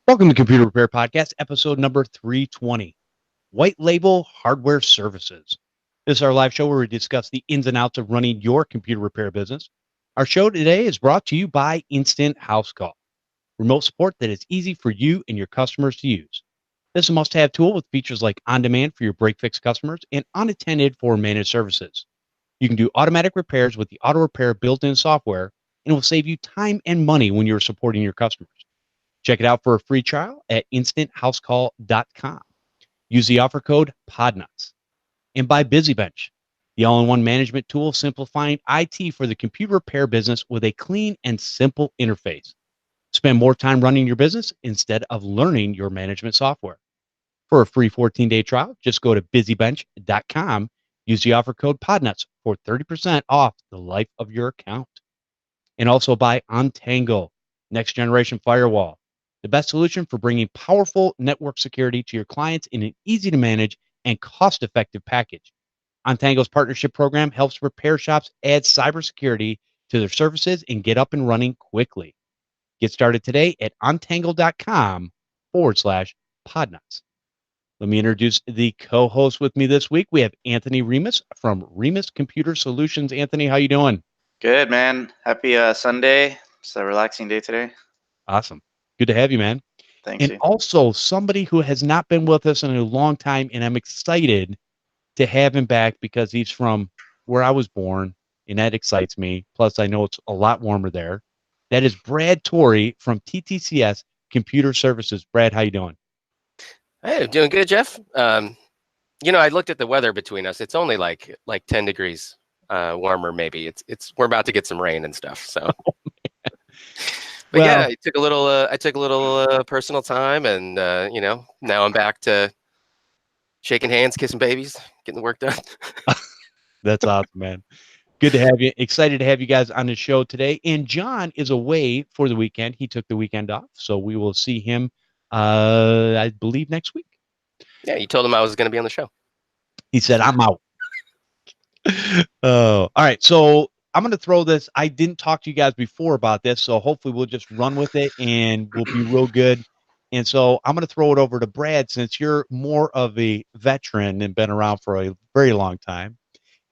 Welcome to Computer Repair Podcast, episode number 320, White Label Hardware Services. This is our live show where we discuss the ins and outs of running your computer repair business. Our show today is brought to you by Instant House Call, remote support that is easy for you and your customers to use. This is a must-have tool with features like on-demand for your break-fix customers and unattended for managed services. You can do automatic repairs with the auto repair built-in software, and it will save you time and money when you're supporting your customers. Check it out for a free trial at instanthousecall.com. Use the offer code PODNUTS. And by BusyBench, the all-in-one management tool simplifying IT for the computer repair business with a clean and simple interface. Spend more time running your business instead of learning your management software. For a free 14-day trial, just go to busybench.com. Use the offer code PODNUTS for 30% off the life of your account. And also by Untangle, next generation firewall, the best solution for bringing powerful network security to your clients in an easy to manage and cost-effective package. Untangle's partnership program helps repair shops add cybersecurity to their services and get up and running quickly. Get started today at untangle.com/podnuts. Let me introduce the co-host with me this week. We have Anthony Remis from Remis Computer Solutions. Anthony, how you doing? Good, man. Happy Sunday. It's a relaxing day today. Awesome. Good to have you, man. Thanks. And also somebody who has not been with us in a long time, and I'm excited to have him back because he's from where I was born, and that excites me. Plus, I know it's a lot warmer there. That is Brad Torrey from TTCS Computer Services. Brad, how you doing? Hey, doing good, Jeff. I looked at the weather between us. It's only like 10 degrees warmer, maybe. We're about to get some rain and stuff. So, but yeah, I took a little personal time, and now I'm back to shaking hands, kissing babies, getting the work done. That's awesome, man. Good to have you. Excited to have you guys on the show today. And John is away for the weekend. He took the weekend off, so we will see him, I believe, next week. Yeah, you told him I was going to be on the show. He said, I'm out. Oh, all right. So I'm going to throw this. I didn't talk to you guys before about this, so hopefully we'll just run with it and we'll be real good. And so I'm going to throw it over to Brad since you're more of a veteran and been around for a very long time.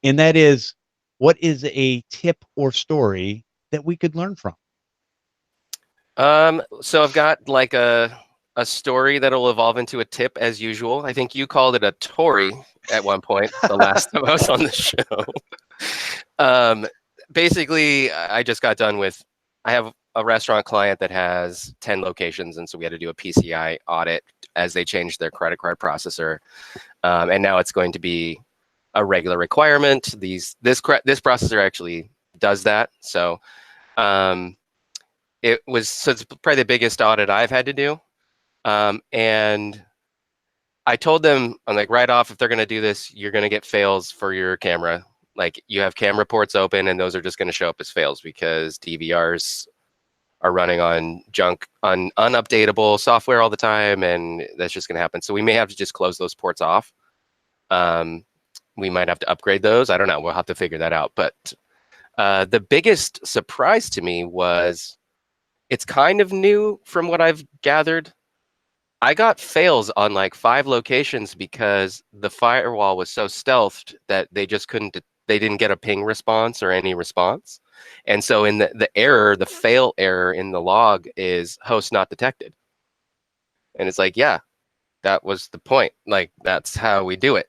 And that is, what is a tip or story that we could learn from? So I've got like a story that'll evolve into a tip as usual. I think you called it a Torrey at one point, the last time I was on the show. Basically, I just got done with, I have a restaurant client that has 10 locations, and so we had to do a PCI audit as they changed their credit card processor. And now it's going to be a regular requirement. This processor actually does that. So it's probably the biggest audit I've had to do. And I told them, I'm like, right off, if they're going to do this, you're going to get fails for your camera. Like, you have camera ports open, and those are just going to show up as fails because DVRs are running on unupdatable software all the time, and that's just going to happen. So we may have to just close those ports off. We might have to upgrade those. I don't know. We'll have to figure that out. But the biggest surprise to me was, it's kind of new from what I've gathered. I got fails on like 5 locations because the firewall was so stealthed that they didn't get a ping response or any response. And so in the fail error in the log is host not detected. And it's like, yeah, that was the point. Like, that's how we do it.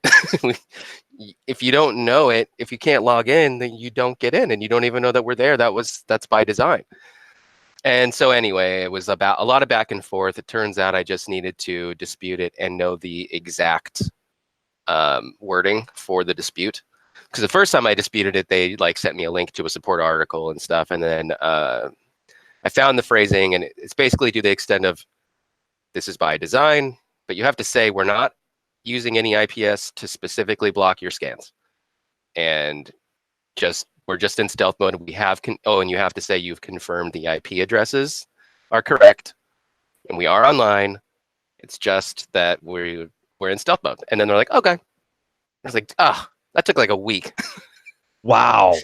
If you don't know it, if you can't log in, then you don't get in, and you don't even know that we're there. That's by design. And so anyway, it was about a lot of back and forth. It turns out I just needed to dispute it and know the exact wording for the dispute. Because the first time I disputed it, they like sent me a link to a support article and stuff. And then I found the phrasing, and it's basically to the extent of, this is by design, but you have to say we're not using any IPS to specifically block your scans. And we're just in stealth mode. We have, and you have to say you've confirmed the IP addresses are correct, and we are online. It's just that we're in stealth mode. And then they're like, okay. I was like, that took like a week. Wow.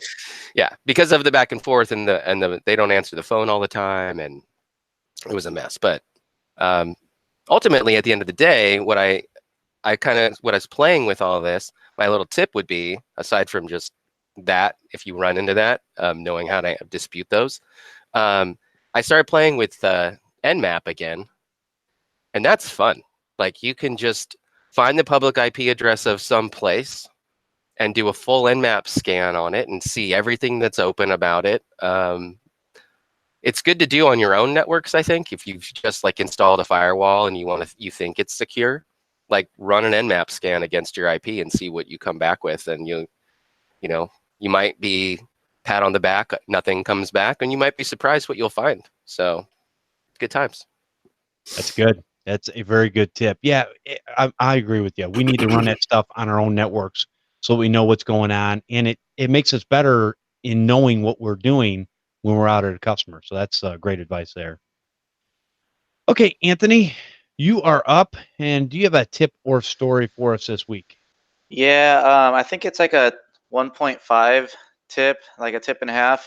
Yeah, because of the back and forth, and they don't answer the phone all the time, and it was a mess. But Ultimately, at the end of the day, what I was playing with all this, my little tip would be, aside from just that, if you run into that, knowing how to dispute those, I started playing with Nmap again, and that's fun. Like, you can just find the public IP address of some place and do a full Nmap scan on it and see everything that's open about it. It's good to do on your own networks, I think. If you've just like installed a firewall and you think it's secure, like run an Nmap scan against your IP and see what you come back with, and you might be pat on the back, nothing comes back, and you might be surprised what you'll find. So, good times. That's good. That's a very good tip. Yeah, I agree with you. We need to run that stuff on our own networks so we know what's going on, and it makes us better in knowing what we're doing when we're out at a customer. So that's great advice there. Okay, Anthony, you are up, and do you have a tip or story for us this week? Yeah, I think it's like a 1.5 tip, like a tip and a half.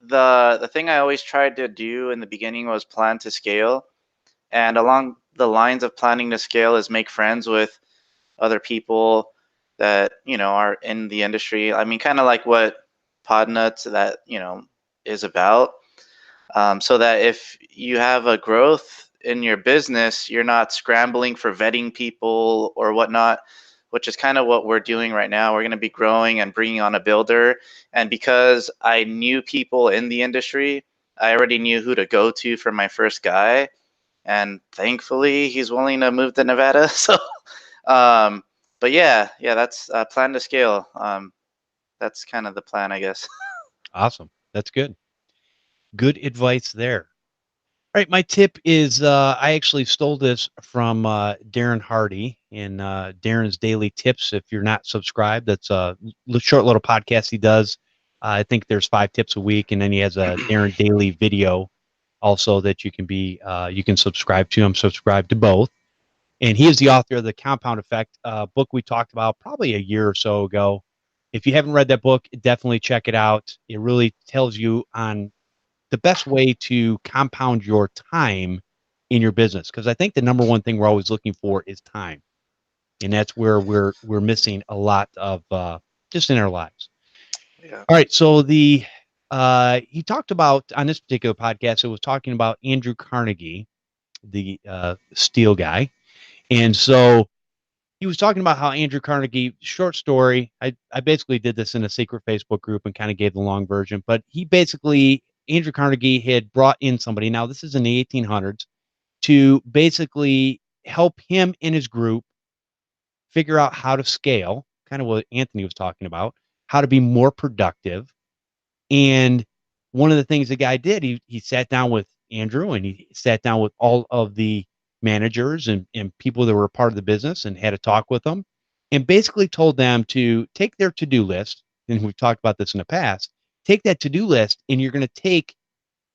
The thing I always tried to do in the beginning was plan to scale, and along the lines of planning to scale is make friends with other people that are in the industry. I mean, kind of like what Podnuts that is about. So that if you have a growth in your business, you're not scrambling for vetting people or whatnot, which is kind of what we're doing right now. We're going to be growing and bringing on a builder. And because I knew people in the industry, I already knew who to go to for my first guy. And thankfully, he's willing to move to Nevada. So, but yeah, that's plan to scale. That's kind of the plan, I guess. Awesome. That's good. Good advice there. All right, my tip is I actually stole this from Darren Hardy in Darren's Daily Tips. If you're not subscribed, that's a short little podcast he does. I think there's 5 tips a week, and then he has a Darren Daily video also that you can subscribe to. I'm subscribed to both. And he is the author of The Compound Effect, book we talked about probably a year or so ago. If you haven't read that book, definitely check it out. It really tells you on the best way to compound your time in your business, because I think the number one thing we're always looking for is time, and that's where we're missing a lot of just in our lives. Yeah. All right, so he talked about on this particular podcast, it was talking about Andrew Carnegie, the steel guy, and so he was talking about how Andrew Carnegie, short story, I basically did this in a secret Facebook group and kind of gave the long version, but Andrew Carnegie had brought in somebody, now this is in the 1800s, to basically help him and his group figure out how to scale, kind of what Anthony was talking about, how to be more productive. And one of the things the guy did, he sat down with Andrew and he sat down with all of the managers and people that were a part of the business and had a talk with them and basically told them to take their to-do list. And we've talked about this in the past. Take that to-do list and you're going to take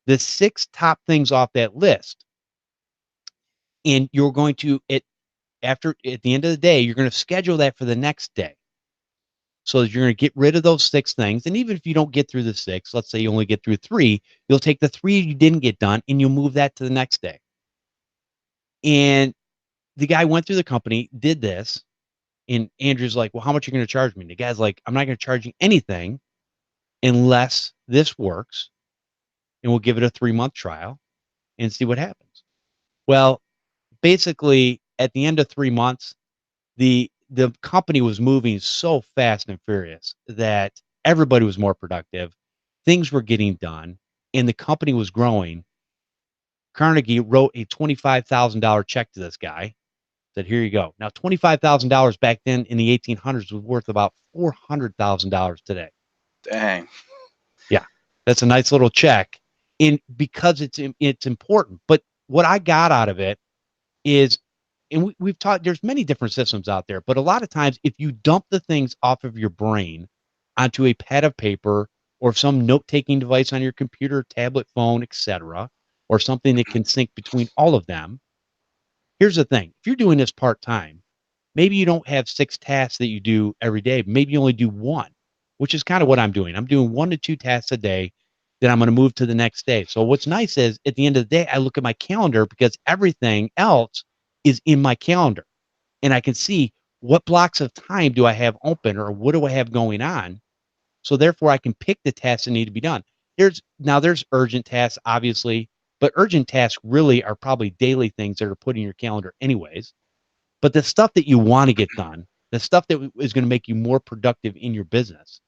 the 6 top things off that list. And you're going to, at the end of the day, you're going to schedule that for the next day. So you're going to get rid of those 6 things. And even if you don't get through the 6, let's say you only get through 3, you'll take the 3 you didn't get done and you'll move that to the next day. And the guy went through the company, did this, and Andrew's like, well, how much are you going to charge me? And the guy's like, I'm not going to charge you anything unless this works. And we'll give it a 3-month trial and see what happens. Well, basically, at the end of 3 months, the company was moving so fast and furious that everybody was more productive. Things were getting done, and the company was growing. Carnegie wrote a $25,000 check to this guy. Said, here you go. Now, $25,000 back then in the 1800s was worth about $400,000 today. Dang. Yeah, that's a nice little check, because it's important. But what I got out of it is, and we've talked, there's many different systems out there, but a lot of times if you dump the things off of your brain onto a pad of paper or some note-taking device on your computer, tablet, phone, etc., or something that can sync between all of them, here's the thing. If you're doing this part-time, maybe you don't have 6 tasks that you do every day. Maybe you only do 1, which is kind of what I'm doing. I'm doing 1 to 2 tasks a day, then I'm going to move to the next day. So what's nice is at the end of the day, I look at my calendar because everything else is in my calendar, and I can see what blocks of time do I have open or what do I have going on. So therefore I can pick the tasks that need to be done. There's urgent tasks, obviously, but urgent tasks really are probably daily things that are put in your calendar anyways. But the stuff that you want to get done, the stuff that is going to make you more productive in your business,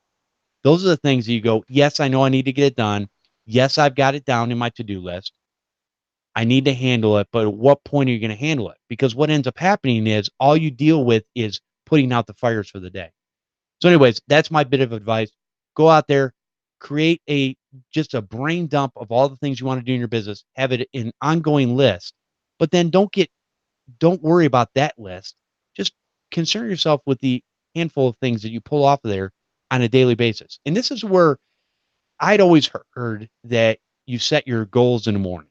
those are the things that you go, yes, I know I need to get it done. Yes, I've got it down in my to-do list. I need to handle it, but at what point are you going to handle it? Because what ends up happening is all you deal with is putting out the fires for the day. So anyways, that's my bit of advice. Go out there, create just a brain dump of all the things you want to do in your business, have it an ongoing list, but then don't worry about that list. Just concern yourself with the handful of things that you pull off of there on a daily basis. And this is where I'd always heard that you set your goals in the morning.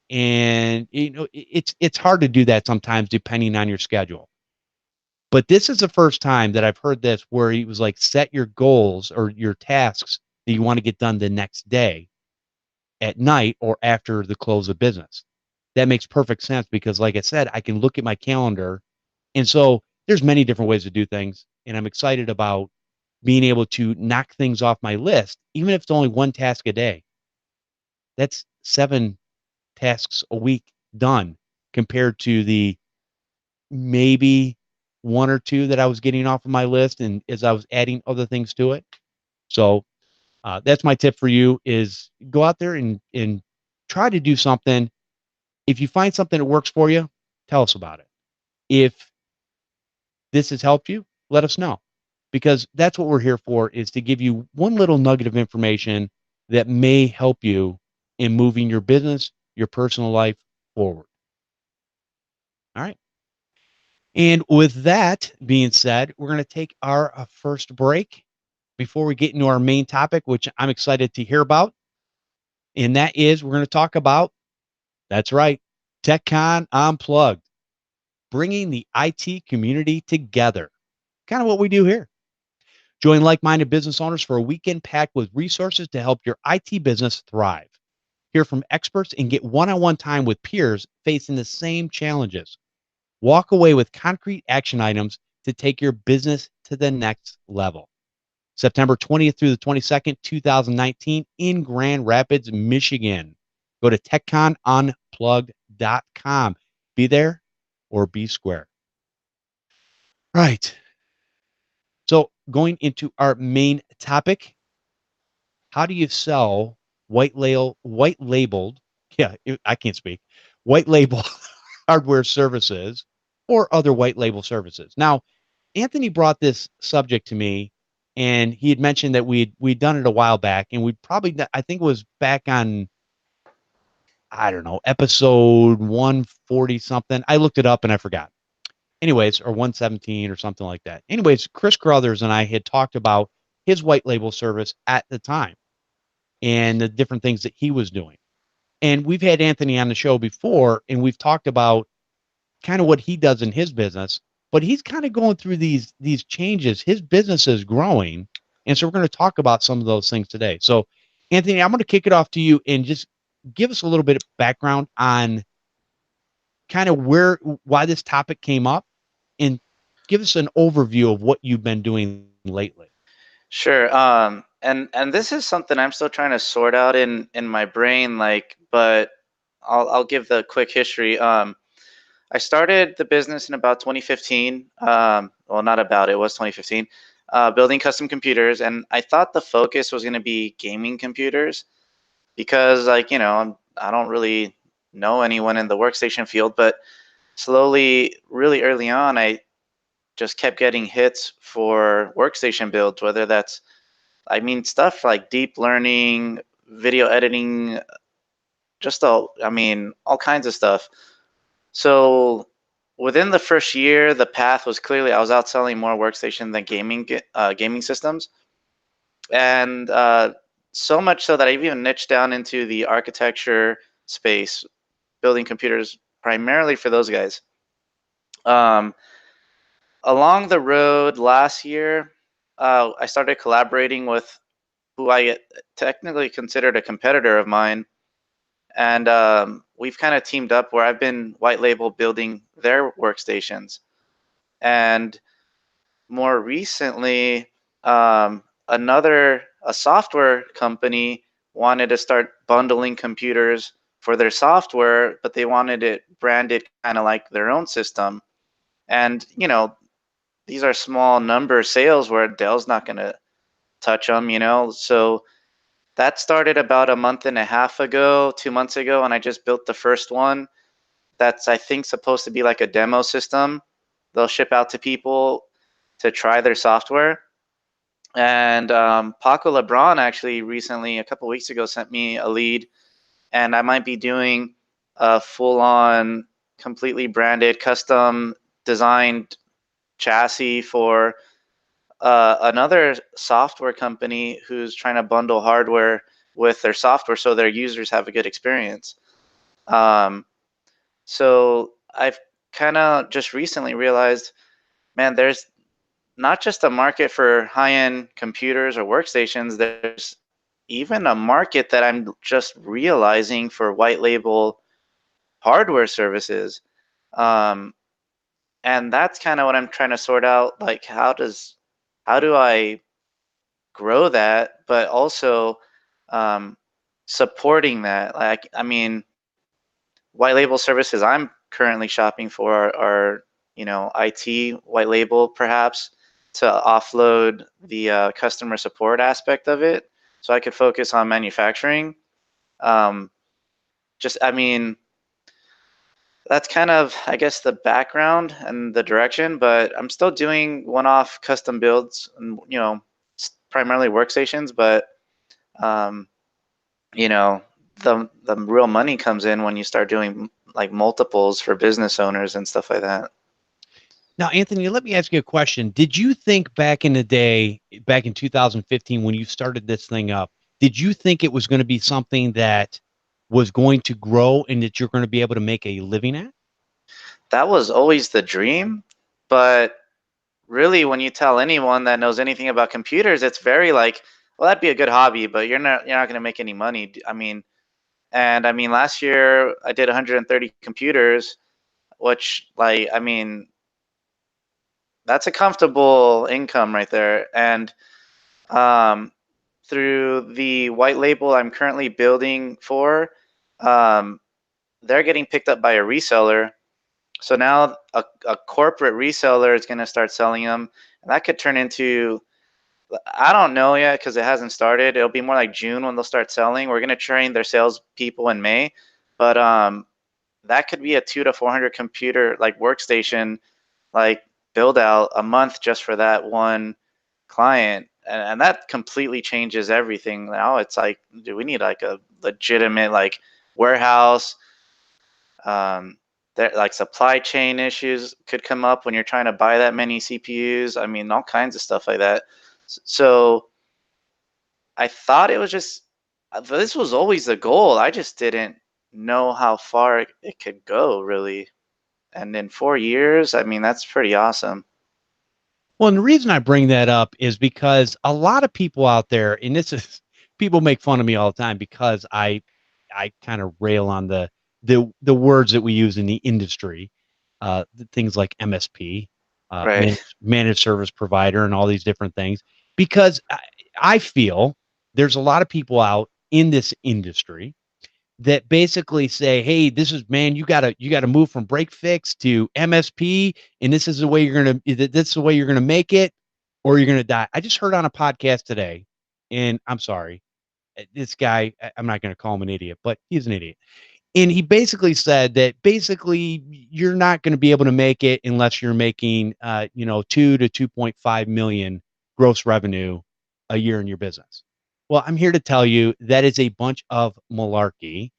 And it's hard to do that sometimes depending on your schedule. But this is the first time that I've heard this where he was like, set your goals or your tasks that you want to get done the next day at night or after the close of business. That makes perfect sense because, like I said, I can look at my calendar. And so there's many different ways to do things. And I'm excited about being able to knock things off my list, even if it's only one task a day. That's 7 tasks a week done compared to the maybe 1 or 2 that I was getting off of my list and as I was adding other things to it. So that's my tip for you is go out there and try to do something. If you find something that works for you, tell us about it. If this has helped you, let us know because that's what we're here for is to give you one little nugget of information that may help you in moving your business, your personal life forward. All right. And with that being said, we're going to take our first break before we get into our main topic, which I'm excited to hear about. And that is we're going to talk about, that's right, TechCon Unplugged, bringing the IT community together. Kind of what we do here. Join like-minded business owners for a weekend packed with resources to help your IT business thrive. Hear from experts and get one-on-one time with peers facing the same challenges. Walk away with concrete action items to take your business to the next level. September 20th through the 22nd, 2019 in Grand Rapids, Michigan. Go to techconunplugged.com. Be there or be square. Right. So going into our main topic, how do you sell white labeled, yeah, I can't speak, white label hardware services or other white label services? Now, Anthony brought this subject to me and he had mentioned that we'd done it a while back and I think it was back on, I don't know, episode 140 something. I looked it up and I forgot. Anyways, or 117 or something like that. Anyways, Chris Carruthers and I had talked about his white label service at the time and the different things that he was doing. And we've had Anthony on the show before and we've talked about kind of what he does in his business, but he's kind of going through these changes. His business is growing, and so we're going to talk about some of those things today. So, Anthony, I'm going to kick it off to you and just give us a little bit of background on kind of why this topic came up, and give us an overview of what you've been doing lately. Sure. And this is something I'm still trying to sort out in my brain, like, but I'll give the quick history. I started the business in about 2015. Well, not about, it was 2015. Building custom computers, and I thought the focus was going to be gaming computers because, like, I don't really know anyone in the workstation field, but slowly, really early on, I just kept getting hits for workstation builds, whether that's, I mean, stuff like deep learning, video editing, all kinds of stuff. So within the first year, the path was clearly I was out selling more workstation than gaming systems, and so much so that I've even niched down into the architecture space, building computers primarily for those guys. Um, Along the road last year, I started collaborating with who I technically considered a competitor of mine, and we've kind of teamed up where I've been white label building their workstations. And more recently, a software company wanted to start bundling computers for their software, but they wanted it branded kind of like their own system. And these are small number sales where Dell's not going to touch them, So that started about a month and a half ago, 2 months ago, and I just built the first one. That's, I think, supposed to be like a demo system. They'll ship out to people to try their software. And Paco LeBron actually recently, a couple weeks ago, sent me a lead, and I might be doing a full-on, completely branded, custom designed chassis for another software company who's trying to bundle hardware with their software so their users have a good experience. So I've kind of just recently realized, man, there's not just a market for high-end computers or workstations, there's even a market that I'm just realizing for white label hardware services. And that's kind of what I'm trying to sort out, like how do I grow that, but also supporting that. Like, I mean, white label services I'm currently shopping for are IT white label, perhaps, to offload the customer support aspect of it, so I could focus on manufacturing. I mean, that's kind of, I guess, the background and the direction, but I'm still doing one-off custom builds and, primarily workstations, but um, the real money comes in when you start doing like multiples for business owners and stuff like that. Now, Anthony, let me ask you a question. Did you think back in the day, back in 2015, when you started this thing up, did you think it was going to be something that was going to grow and that you're going to be able to make a living at? That was always the dream, but really, when you tell anyone that knows anything about computers, it's very like, well, that'd be a good hobby, but you're not going to make any money. I mean, last year I did 130 computers, which, like, I mean, that's a comfortable income right there. And um, through the white label I'm currently building for, um, they're getting picked up by a reseller. So now a corporate reseller is going to start selling them, and that could turn into, I don't know yet because it hasn't started. It'll be more like June when they'll start selling. We're going to train their salespeople in May, but that could be a 200 to 400 computer like workstation like build out a month just for that one client, and that completely changes everything. Now it's like, do we need like a legitimate like warehouse? There, like, supply chain issues could come up when you're trying to buy that many CPUs. I mean, all kinds of stuff like that. So I thought it was just, this was always the goal. I just didn't know how far it could go, really. And in 4 years, I mean, that's pretty awesome. Well, and the reason I bring that up is because a lot of people out there, and this is, people make fun of me all the time because I kind of rail on the words that we use in the industry, things like MSP, Right. managed service provider, and all these different things. Because I feel there's a lot of people out in this industry that basically say, "Hey, this is, man, you gotta move from break fix to MSP, and this is the way you're gonna make it, or you're gonna die." I just heard on a podcast today, and I'm sorry, this guy, I'm not gonna call him an idiot, but he's an idiot. And he basically said that basically you're not going to be able to make it unless you're making 2 to 2.5 million gross revenue a year in your business. Well, I'm here to tell you that is a bunch of malarkey,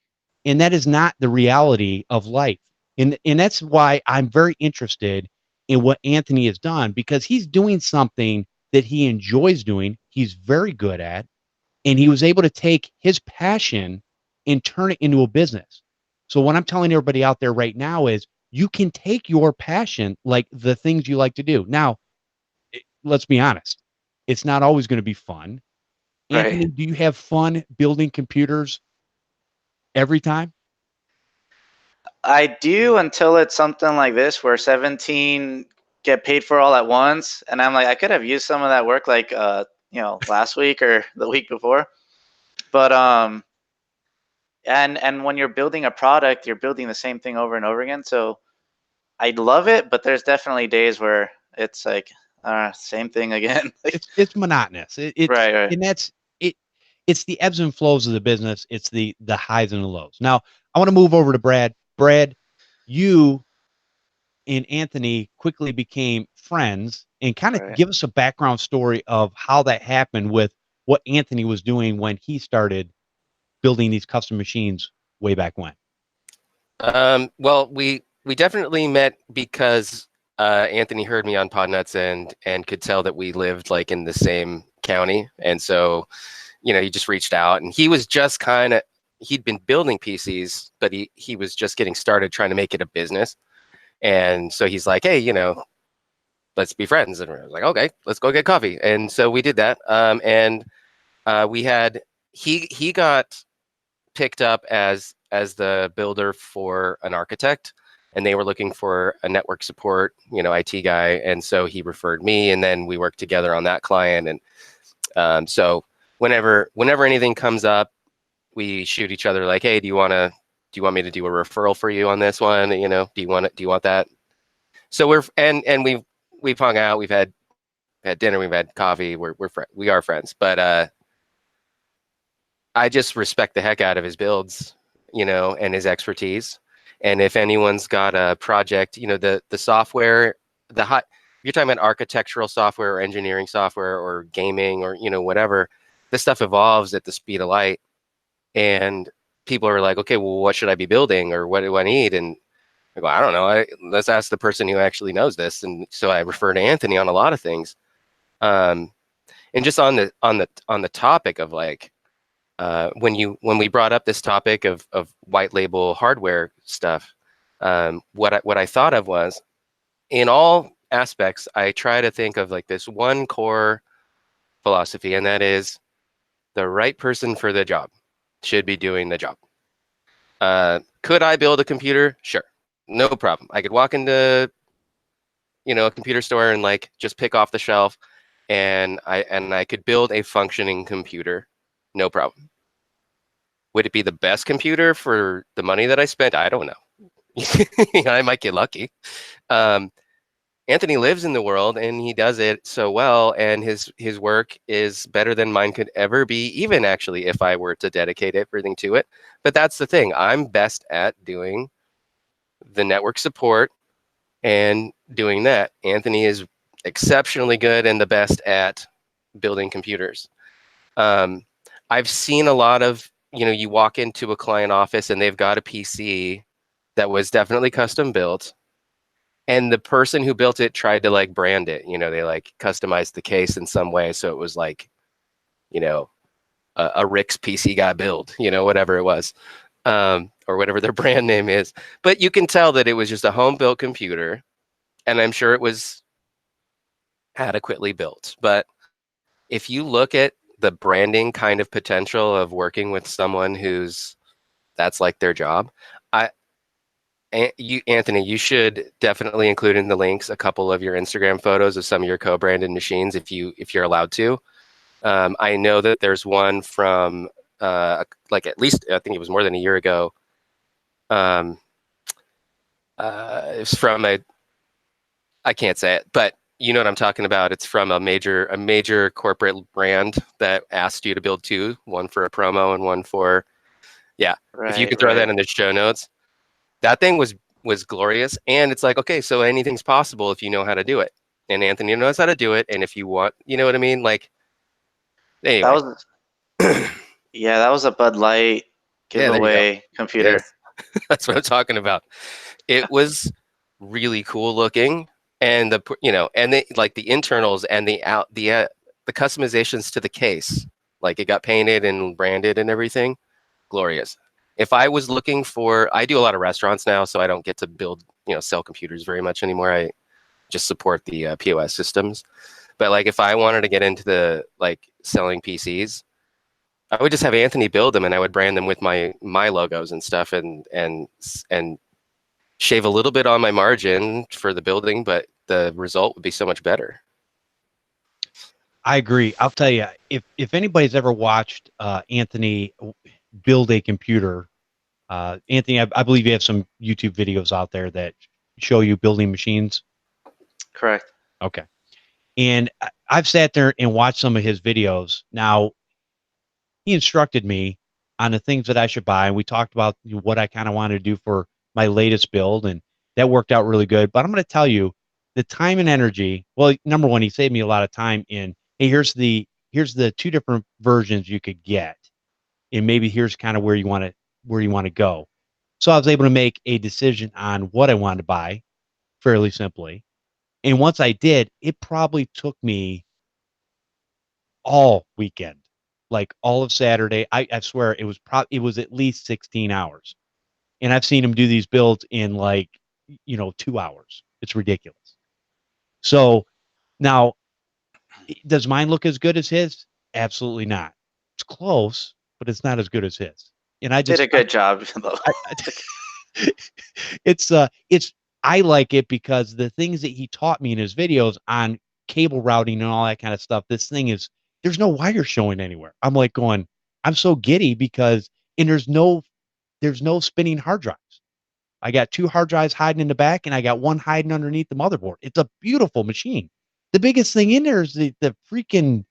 and that is not the reality of life. And that's why I'm very interested in what Anthony has done, because he's doing something that he enjoys doing, he's very good at, and he was able to take his passion and turn it into a business. So what I'm telling everybody out there right now is you can take your passion, like the things you like to do. Now, let's be honest, it's not always going to be fun. Anthony, Right. do you have fun building computers every time? I do until it's something like this where 17 get paid for all at once, and I'm like, I could have used some of that work like last week or the week before. But and when you're building a product, you're building the same thing over and over again. So I love it, but there's definitely days where it's like, same thing again. It's monotonous. It's Right, right, and that's it. It's the ebbs and flows of the business. It's the highs and the lows. Now, I want to move over to Brad. Brad, you and Anthony quickly became friends, and kind of right. give us a background story of how that happened with what Anthony was doing when he started building these custom machines way back when. Well, we definitely met because Anthony heard me on Podnuts and could tell that we lived like in the same county, and so he just reached out, and he was just he'd been building PCs, but he was just getting started trying to make it a business, and so he's like, hey, let's be friends, and we're like, okay, let's go get coffee, and so we did that, and we had he got picked up as the builder for an architect, and they were looking for a network support IT guy, and so he referred me, and then we worked together on that client. And so whenever anything comes up, we shoot each other like, hey, do you want me to do a referral for you on this one? Do you want that? So we've hung out, we've had dinner, we've had coffee, we are friends, but I just respect the heck out of his builds, and his expertise. And if anyone's got a project, the software, you're talking about architectural software or engineering software or gaming or, whatever, this stuff evolves at the speed of light. And people are like, okay, well, what should I be building, or what do I need? And I go, I don't know. Let's ask the person who actually knows this. And so I refer to Anthony on a lot of things. And just on the topic of like, when we brought up this topic of white label hardware stuff, what I thought of was, in all aspects, I try to think of like this one core philosophy, and that is the right person for the job should be doing the job. Could I build a computer? Sure, no problem. I could walk into a computer store and like just pick off the shelf, and I could build a functioning computer, no problem. Would it be the best computer for the money that I spent? I don't know. I might get lucky. Anthony lives in the world, and he does it so well, and his work is better than mine could ever be, even actually if I were to dedicate everything to it. But that's the thing. I'm best at doing the network support and doing that. Anthony is exceptionally good and the best at building computers. I've seen a lot of, you walk into a client office and they've got a PC that was definitely custom built, and the person who built it tried to like brand it. They like customized the case in some way, so it was like, a Rick's PC guy build, whatever it was, or whatever their brand name is. But you can tell that it was just a home built computer, and I'm sure it was adequately built. But if you look at the branding kind of potential of working with someone that's like their job, Anthony, you should definitely include in the links a couple of your Instagram photos of some of your co-branded machines if you're allowed to. I know that there's one from like at least I think it was more than a year ago. It's from I can't say it, but you know what I'm talking about. It's from a major corporate brand that asked you to build two, one for a promo and one for, yeah. If you Right, could throw that right. in the show notes, that thing was glorious. And it's like, okay, so anything's possible if you know how to do it. And Anthony knows how to do it. And if you want, you know what I mean? Like, That anyway. was Yeah, that was a Bud Light Yeah, there you go. giveaway computer. Yes, that's what I'm talking about. It was really cool looking, and like the internals and the customizations to the case, like it got painted and branded and everything, glorious. If I was looking for, I do a lot of restaurants now, so I don't get to build, sell computers very much anymore. I just support the POS systems. But like, if I wanted to get into the like selling PCs, I would just have Anthony build them, and I would brand them with my logos and stuff, and shave a little bit on my margin for the building, but the result would be so much better. I agree. I'll tell you, if anybody's ever watched Anthony build a computer, Anthony, I believe you have some YouTube videos out there that show you building machines. Correct. Okay. And I've sat there and watched some of his videos. Now, he instructed me on the things that I should buy, and we talked about what I kind of wanted to do for my latest build, and that worked out really good. But I'm going to tell you, the time and energy. Well, number one, he saved me a lot of time in, hey, here's the 2 different versions you could get, and maybe here's kind of where you want to go. So I was able to make a decision on what I wanted to buy fairly simply. And once I did, it probably took me all weekend, like all of Saturday. I swear it was at least 16 hours. And I've seen him do these builds in like, 2 hours. It's ridiculous. So now, does mine look as good as his? Absolutely not. It's close, but it's not as good as his. And I Did just a good job though. it's I like it because the things that he taught me in his videos on cable routing and all that kind of stuff, this thing is, there's no wire showing anywhere. I'm like going, I'm so giddy because, and there's no spinning hard drives. I got 2 hard drives hiding in the back, and I got one hiding underneath the motherboard. It's a beautiful machine. The biggest thing in there is the freaking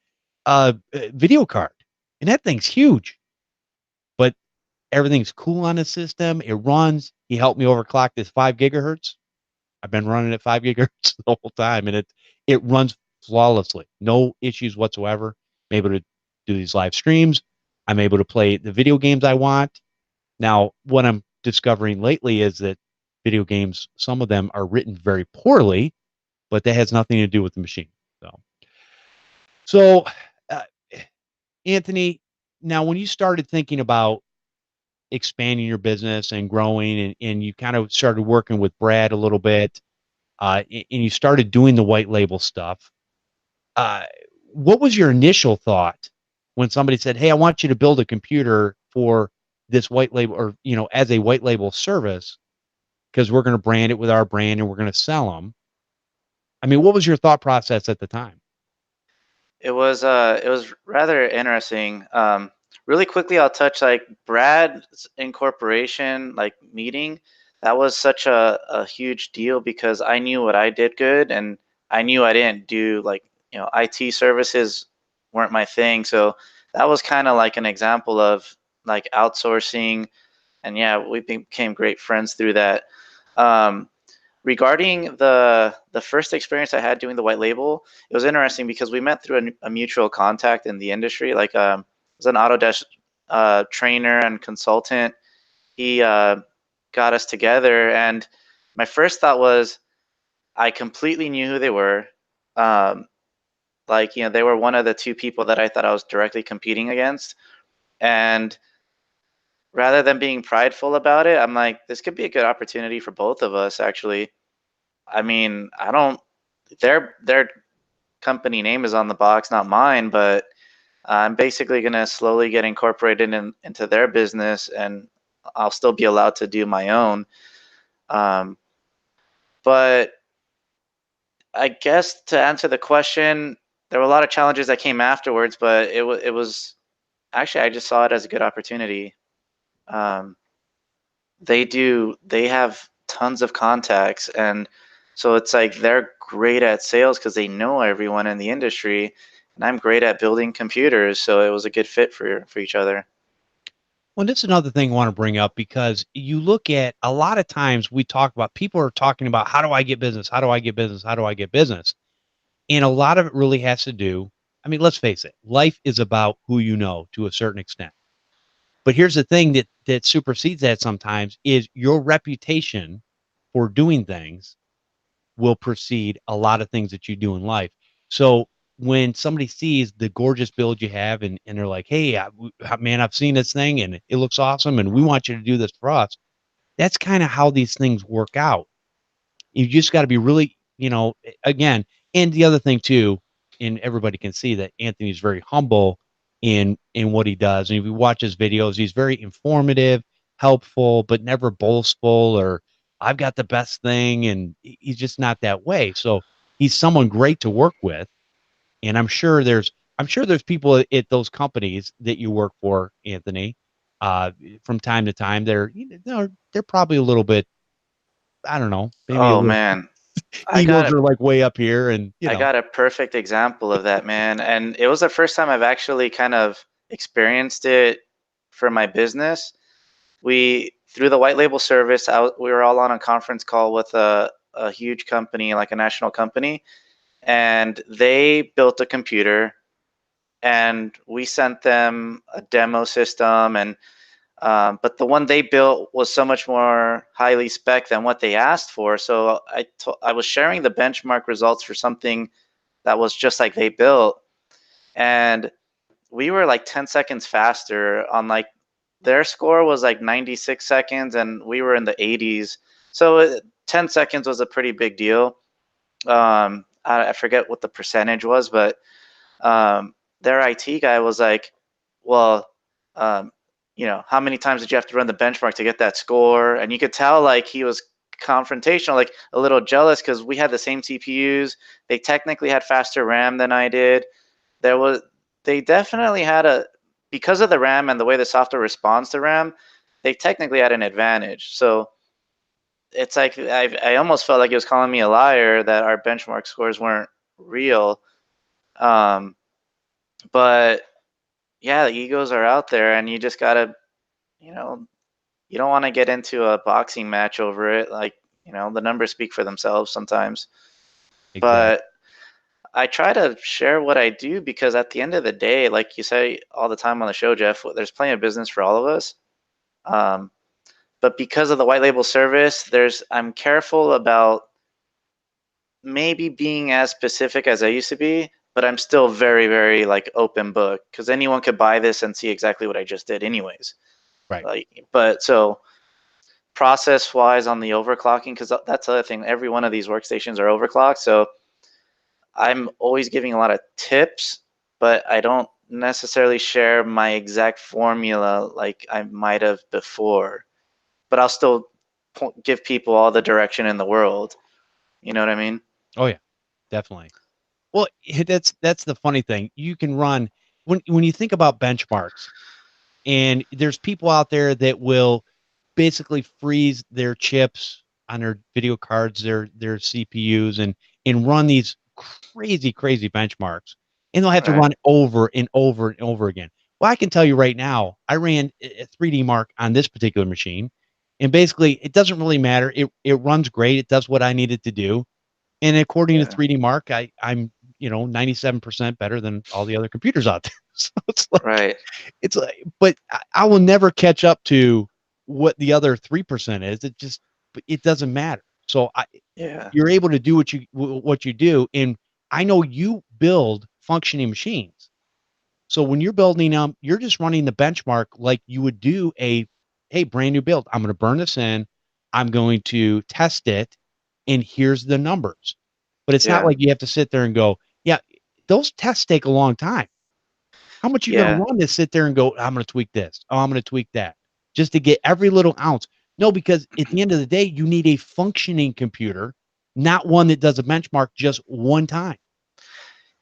video card, and that thing's huge. But everything's cool on the system. It runs. He helped me overclock this 5 gigahertz. I've been running at 5 gigahertz the whole time, and it runs flawlessly. No issues whatsoever. I'm able to do these live streams. I'm able to play the video games I want. Now, what I'm discovering lately is that video games, some of them are written very poorly, but that has nothing to do with the machine. So uh, Anthony, now when you started thinking about expanding your business and growing, and you kind of started working with Brad a little bit, and you started doing the white label stuff, uh, what was your initial thought when somebody said, hey, I want you to build a computer for this white label, or, as a white label service, because we're going to brand it with our brand and we're going to sell them? I mean, what was your thought process at the time? It was rather interesting. Really quickly, I'll touch like Brad's incorporation, like meeting. That was such a huge deal because I knew what I did good, and I knew I didn't do like, IT services weren't my thing. So that was kind of like an example of like outsourcing, and yeah, we became great friends through that. Um, Regarding the first experience I had doing the white label, it was interesting because we met through a mutual contact in the industry. Like, it was an Autodesk trainer and consultant. He got us together, and my first thought was I completely knew who they were. Like, they were one of the 2 people that I thought I was directly competing against, and rather than being prideful about it, I'm like, this could be a good opportunity for both of us, actually. I mean, I don't. Their company name is on the box, not mine, but I'm basically gonna slowly get incorporated into their business, and I'll still be allowed to do my own. Um, but I guess to answer the question, there were a lot of challenges that came afterwards, but it was actually, I just saw it as a good opportunity. Um, they have tons of contacts, and so it's like they're great at sales because they know everyone in the industry, and I'm great at building computers, so it was a good fit for each other. Well, that's another thing I want to bring up, because you look at a lot of times we talk about, people are talking about, how do I get business? How do I get business? How do I get business? And a lot of it really has to do, I mean, let's face it, life is about who you know to a certain extent. But here's the thing that supersedes that sometimes is your reputation for doing things will precede a lot of things that you do in life. So when somebody sees the gorgeous build you have, and they're like, hey, man, I've seen this thing and it looks awesome, and we want you to do this for us. That's kind of how these things work out. You just got to be really, again, and the other thing too, and everybody can see that Anthony's very humble, in what he does. And if you watch his videos, he's very informative, helpful, but never boastful or I've got the best thing. And he's just not that way. So he's someone great to work with. And I'm sure there's people at those companies that you work for, Anthony. From time to time, they're probably a little bit, I don't know, maybe a Oh little man, I got egos a are like way up here, and I got a perfect example of that, man. And it was the first time I've actually kind of experienced it for my business. We through the white label service, we were all on a conference call with a huge company, like a national company, and they built a computer, and we sent them a demo system, and but the one they built was so much more highly spec than what they asked for. So I was sharing the benchmark results for something that was just like they built, and we were like 10 seconds faster on like their score was like 96 seconds and we were in the 80s. So 10 seconds was a pretty big deal. I forget what the percentage was, but their IT guy was like, well, um, how many times did you have to run the benchmark to get that score? And you could tell like he was confrontational, like a little jealous because we had the same CPUs. They technically had faster RAM than I did. There was, they definitely had because of the RAM and the way the software responds to RAM, they technically had an advantage. So it's like I almost felt like he was calling me a liar that our benchmark scores weren't real. Um, but yeah, the egos are out there, and you just gotta, you know, you don't want to get into a boxing match over it. Like, the numbers speak for themselves sometimes. exactly. But I try to share what I do because at the end of the day, like you say all the time on the show, Jeff, there's plenty of business for all of us. Um, but because of the white label service, I'm careful about maybe being as specific as I used to be, but I'm still very, very like open book because anyone could buy this and see exactly what I just did anyways. Right. But so process wise on the overclocking, because that's the other thing, every one of these workstations are overclocked. So I'm always giving a lot of tips, but I don't necessarily share my exact formula like I might have before. But I'll still give people all the direction in the world. You know what I mean? Oh yeah, definitely. Well, that's the funny thing. You can run when you think about benchmarks, and there's people out there that will basically freeze their chips on their video cards, their CPUs, and run these crazy benchmarks, and they'll have to Right. run over and over and over again. Well, I can tell you right now, I ran a 3D Mark on this particular machine, and basically, it doesn't really matter. It runs great. It does what I need it to do, and according to Yeah. 3D Mark, I'm 97% better than all the other computers out there. So Right. it's like, but I will never catch up to what the other 3% is. It doesn't matter. So Yeah. you're able to do what you do, and I know you build functioning machines. So when you're building them, you're just running the benchmark like you would do hey, brand new build. I'm going to burn this in. I'm going to test it, and here's the numbers. But it's not Yeah. like you have to sit there and go, yeah, those tests take a long time. How much you going to Yeah. run to sit there and go, I'm going to tweak this. Oh, I'm going to tweak that just to get every little ounce. No, because at the end of the day, you need a functioning computer, not one that does a benchmark just one time.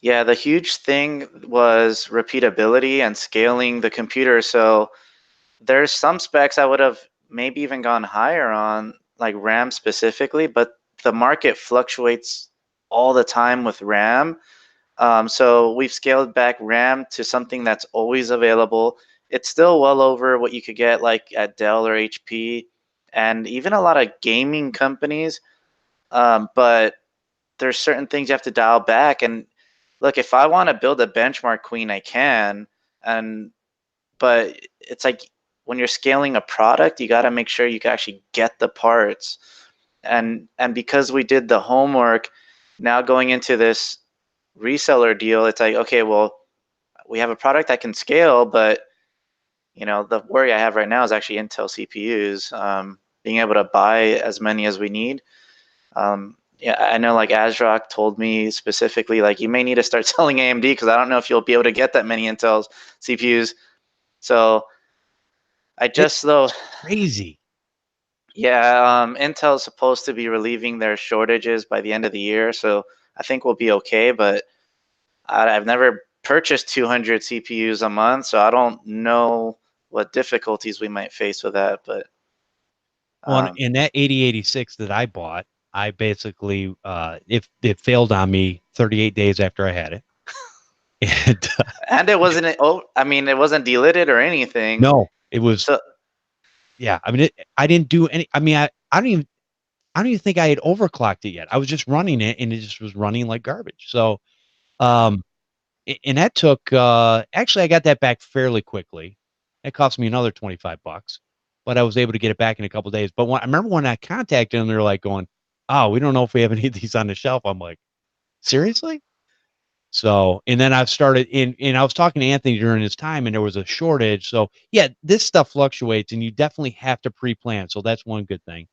Yeah, the huge thing was repeatability and scaling the computer. So there's some specs I would have maybe even gone higher on, like RAM specifically, but the market fluctuates all the time with RAM. So we've scaled back RAM to something that's always available. It's still well over what you could get like at Dell or HP, and even a lot of gaming companies. But there's certain things you have to dial back. And look, if I want to build a benchmark queen, I can. And but it's like when you're scaling a product, you got to make sure you can actually get the parts. And because we did the homework, now going into this reseller deal, it's like, okay, well, we have a product that can scale, but the worry I have right now is actually Intel CPUs, being able to buy as many as we need. Yeah, I know like Azrock told me specifically, like you may need to start selling AMD because I don't know if you'll be able to get that many Intel CPUs. So I just though, Crazy. yeah, Intel's supposed to be relieving their shortages by the end of the year, so I think we'll be okay. But I've never purchased 200 CPUs a month, so I don't know what difficulties we might face with that. But Well, um, in that 8086 that I bought, I basically it failed on me 38 days after I had it. And and it wasn't, oh, I mean, it wasn't delidded or anything. no, it was, So yeah. I mean, I didn't do any. I mean, I don't even think I had overclocked it yet. I was just running it, and it just was running like garbage. So, um, and that took. Actually, I got that back fairly quickly. It cost me another $25, but I was able to get it back in a couple of days. But I remember when I contacted them, they were like going, "Oh, we don't know if we have any of these on the shelf." I'm like, seriously? So, and then I've started and I was talking to Anthony during his time and there was a shortage. So yeah, this stuff fluctuates and you definitely have to pre-plan. So that's one good thing.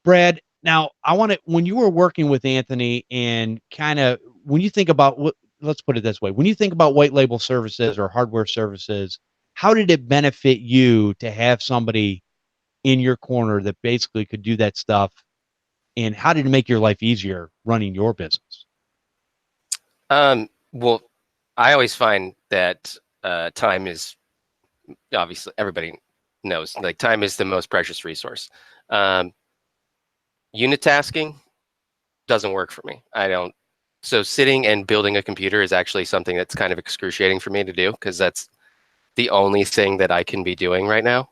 Brad, now I want to, when you were working with Anthony and kind of, when you think about what, let's put it this way, when you think about white label services or hardware services, how did it benefit you to have somebody in your corner that basically could do that stuff? And how did it make your life easier running your business? Well, I always find that time is, obviously everybody knows, like time is the most precious resource. Unit tasking doesn't work for me. I don't. So sitting and building a computer is actually something that's kind of excruciating for me to do because that's the only thing that I can be doing right now.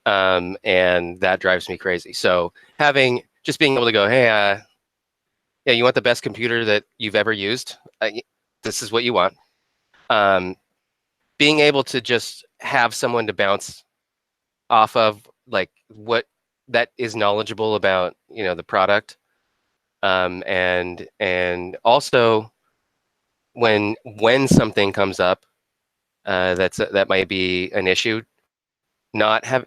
And that drives me crazy. So just being able to go, hey, yeah, you want the best computer that you've ever used? This is what you want. Um, Being able to just have someone to bounce off of, like what that is knowledgeable about, the product, and also when something comes up that might be an issue, not have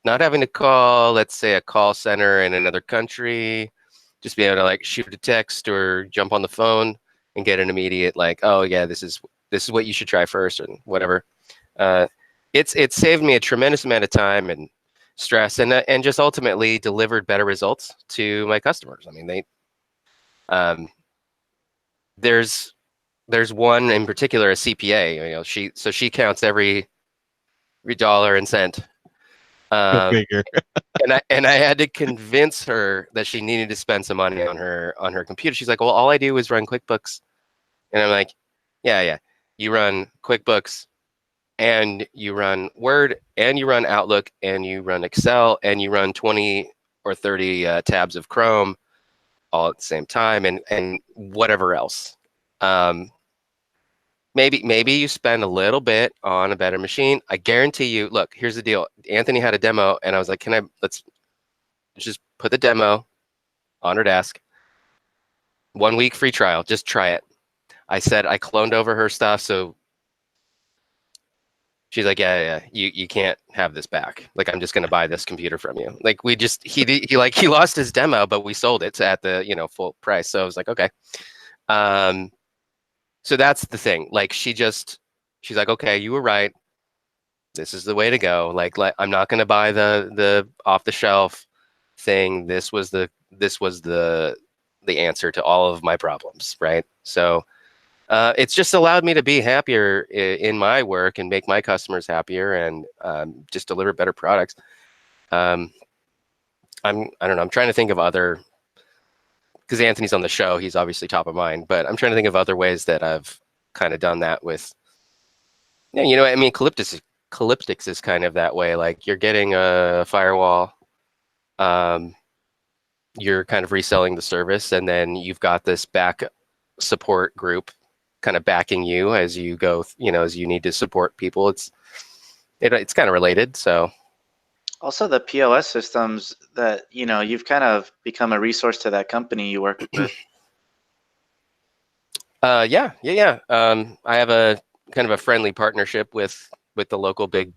not having to call, let's say, a call center in another country, just be able to like shoot a text or jump on the phone and get an immediate like, oh yeah, this is what you should try first or whatever. Uh, it's saved me a tremendous amount of time and stress, and just ultimately delivered better results to my customers. I mean, um, there's one in particular, a CPA. She counts every dollar and cent. Go Um, figure. and I had to convince her that she needed to spend some money on her computer. She's like, well, all I do is run QuickBooks, and I'm like, yeah, you run QuickBooks and you run Word and you run Outlook and you run Excel and you run 20 or 30 tabs of Chrome all at the same time, and whatever else. Maybe you spend a little bit on a better machine. I guarantee you. Look, here's the deal. Anthony had a demo, and I was like, let's just put the demo on her desk. 1 week free trial. Just try it. I said I cloned over her stuff, so she's like, yeah, you can't have this back. Like, I'm just gonna buy this computer from you. Like, he lost his demo, but we sold it at the full price. So I was like, okay. So that's the thing. Like, she's like, okay, you were right. This is the way to go. Like I'm not gonna buy the off the shelf thing. This was the answer to all of my problems, right? So it's just allowed me to be happier in my work and make my customers happier and just deliver better products. I don't know. I'm trying to think of other, because Anthony's on the show. He's obviously top of mind, but I'm trying to think of other ways that I've kind of done that with. Yeah, I mean, Calyptix is kind of that way. Like you're getting a firewall. You're kind of reselling the service, and then you've got this back support group kind of backing you as you go, as you need to support people. It's kind of related. So also the POS systems that you've kind of become a resource to that company you work with. Yeah. I have a kind of a friendly partnership with the local big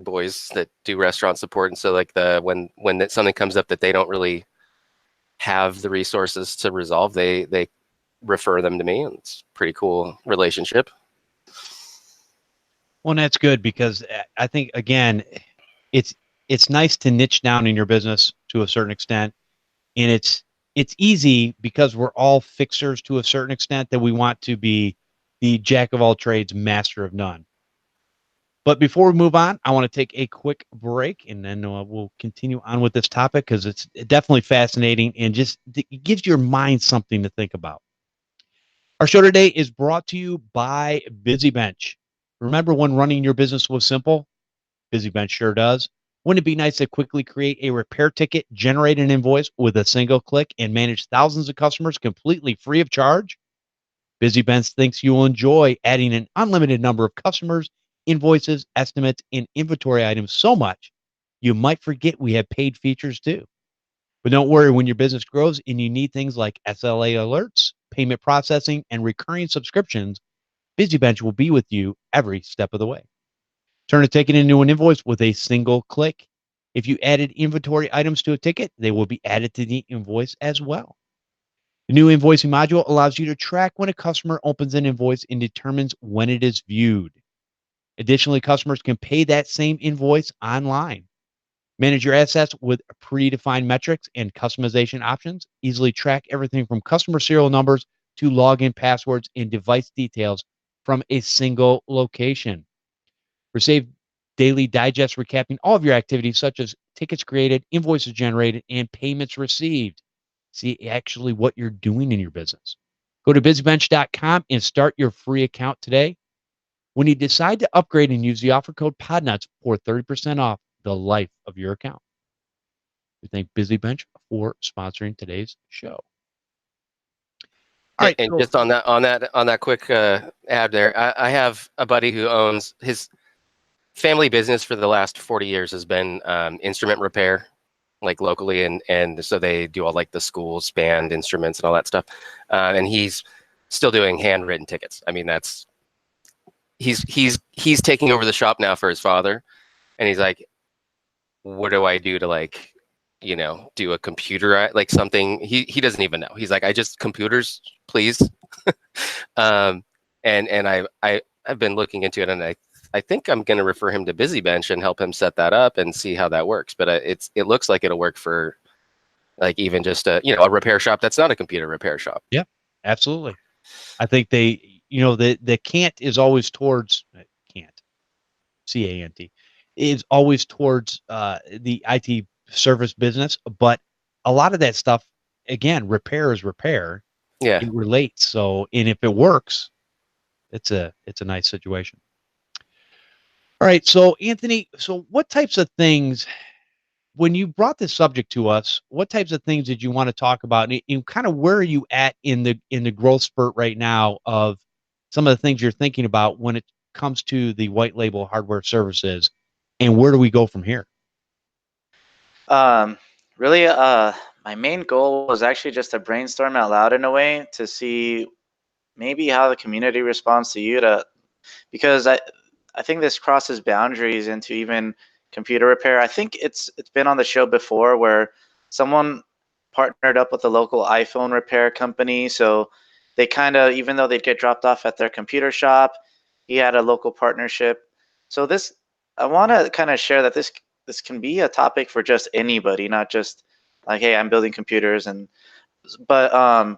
boys that do restaurant support, and so like when something comes up that they don't really have the resources to resolve, they refer them to me, and it's a pretty cool relationship. Well, and that's good because I think again, it's nice to niche down in your business to a certain extent, and it's easy because we're all fixers to a certain extent that we want to be the jack of all trades, master of none. But before we move on, I want to take a quick break, and then we'll continue on with this topic because it's definitely fascinating and just it gives your mind something to think about. Our show today is brought to you by BusyBench. Remember when running your business was simple? BusyBench sure does. Wouldn't it be nice to quickly create a repair ticket, generate an invoice with a single click, and manage thousands of customers completely free of charge? BusyBench thinks you will enjoy adding an unlimited number of customers, invoices, estimates, and inventory items so much you might forget we have paid features too. But don't worry, when your business grows and you need things like SLA alerts, payment processing, and recurring subscriptions, BusyBench will be with you every step of the way. Turn a ticket into an invoice with a single click. If you added inventory items to a ticket, they will be added to the invoice as well. The new invoicing module allows you to track when a customer opens an invoice and determines when it is viewed. Additionally, customers can pay that same invoice online. Manage your assets with predefined metrics and customization options. Easily track everything from customer serial numbers to login passwords and device details from a single location. Receive daily digest recapping all of your activities, such as tickets created, invoices generated, and payments received. See actually what you're doing in your business. Go to busybench.com and start your free account today. When you decide to upgrade and use the offer code PODNUTS for 30% off the life of your account. We thank BusyBench for sponsoring today's show. All right. And just on that quick ad there, I have a buddy who owns his family business for the last 40 years has been instrument repair, like locally, and so they do all like the schools, band instruments, and all that stuff. And he's still doing handwritten tickets. I mean, that's he's taking over the shop now for his father, and he's like, what do I do to like, do a computer like something? He doesn't even know. He's like, I just computers, please. And I've been looking into it, and I think I'm going to refer him to BusyBench and help him set that up and see how that works. But it looks like it'll work for like even just a repair shop that's not a computer repair shop. Yeah, absolutely. I think the cant is always towards cant, CANT, is always towards the IT service business, but a lot of that stuff, again, repair is repair. Yeah, it relates. So, and if it works, it's a nice situation. All right. So, Anthony, so what types of things, when you brought this subject to us, what types of things did you want to talk about? And kind of where are you at in the growth spurt right now of some of the things you're thinking about when it comes to the white label hardware services, and where do we go from here? Really, my main goal was actually just to brainstorm out loud in a way to see maybe how the community responds to you because I think this crosses boundaries into even computer repair. I think it's been on the show before where someone partnered up with a local iPhone repair company. So they kind of, even though they'd get dropped off at their computer shop, he had a local partnership. So I want to kind of share that this can be a topic for just anybody, not just like, hey, I'm building computers but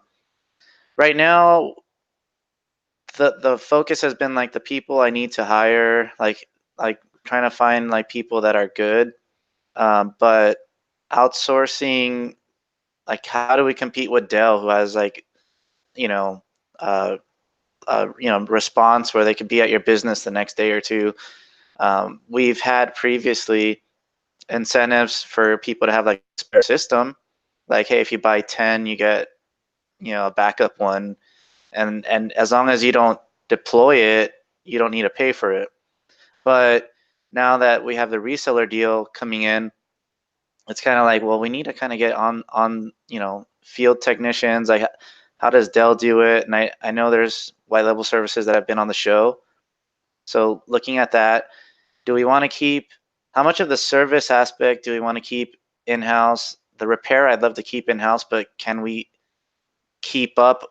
right now the focus has been like the people I need to hire, like trying to find like people that are good, but outsourcing, like how do we compete with Dell, who has like you know uh, response where they could be at your business the next day or two. We've had previously incentives for people to have like a spare system, like hey, if you buy 10 you get a backup one, and as long as you don't deploy it, you don't need to pay for it. But now that we have the reseller deal coming in, it's kind of like, well, we need to kind of get on field technicians. Like, how does Dell do it? And I know there's white label services that have been on the show. So looking at that, do we want to keep, how much of the service aspect do we want to keep in-house the repair I'd love to keep in house, but can we keep up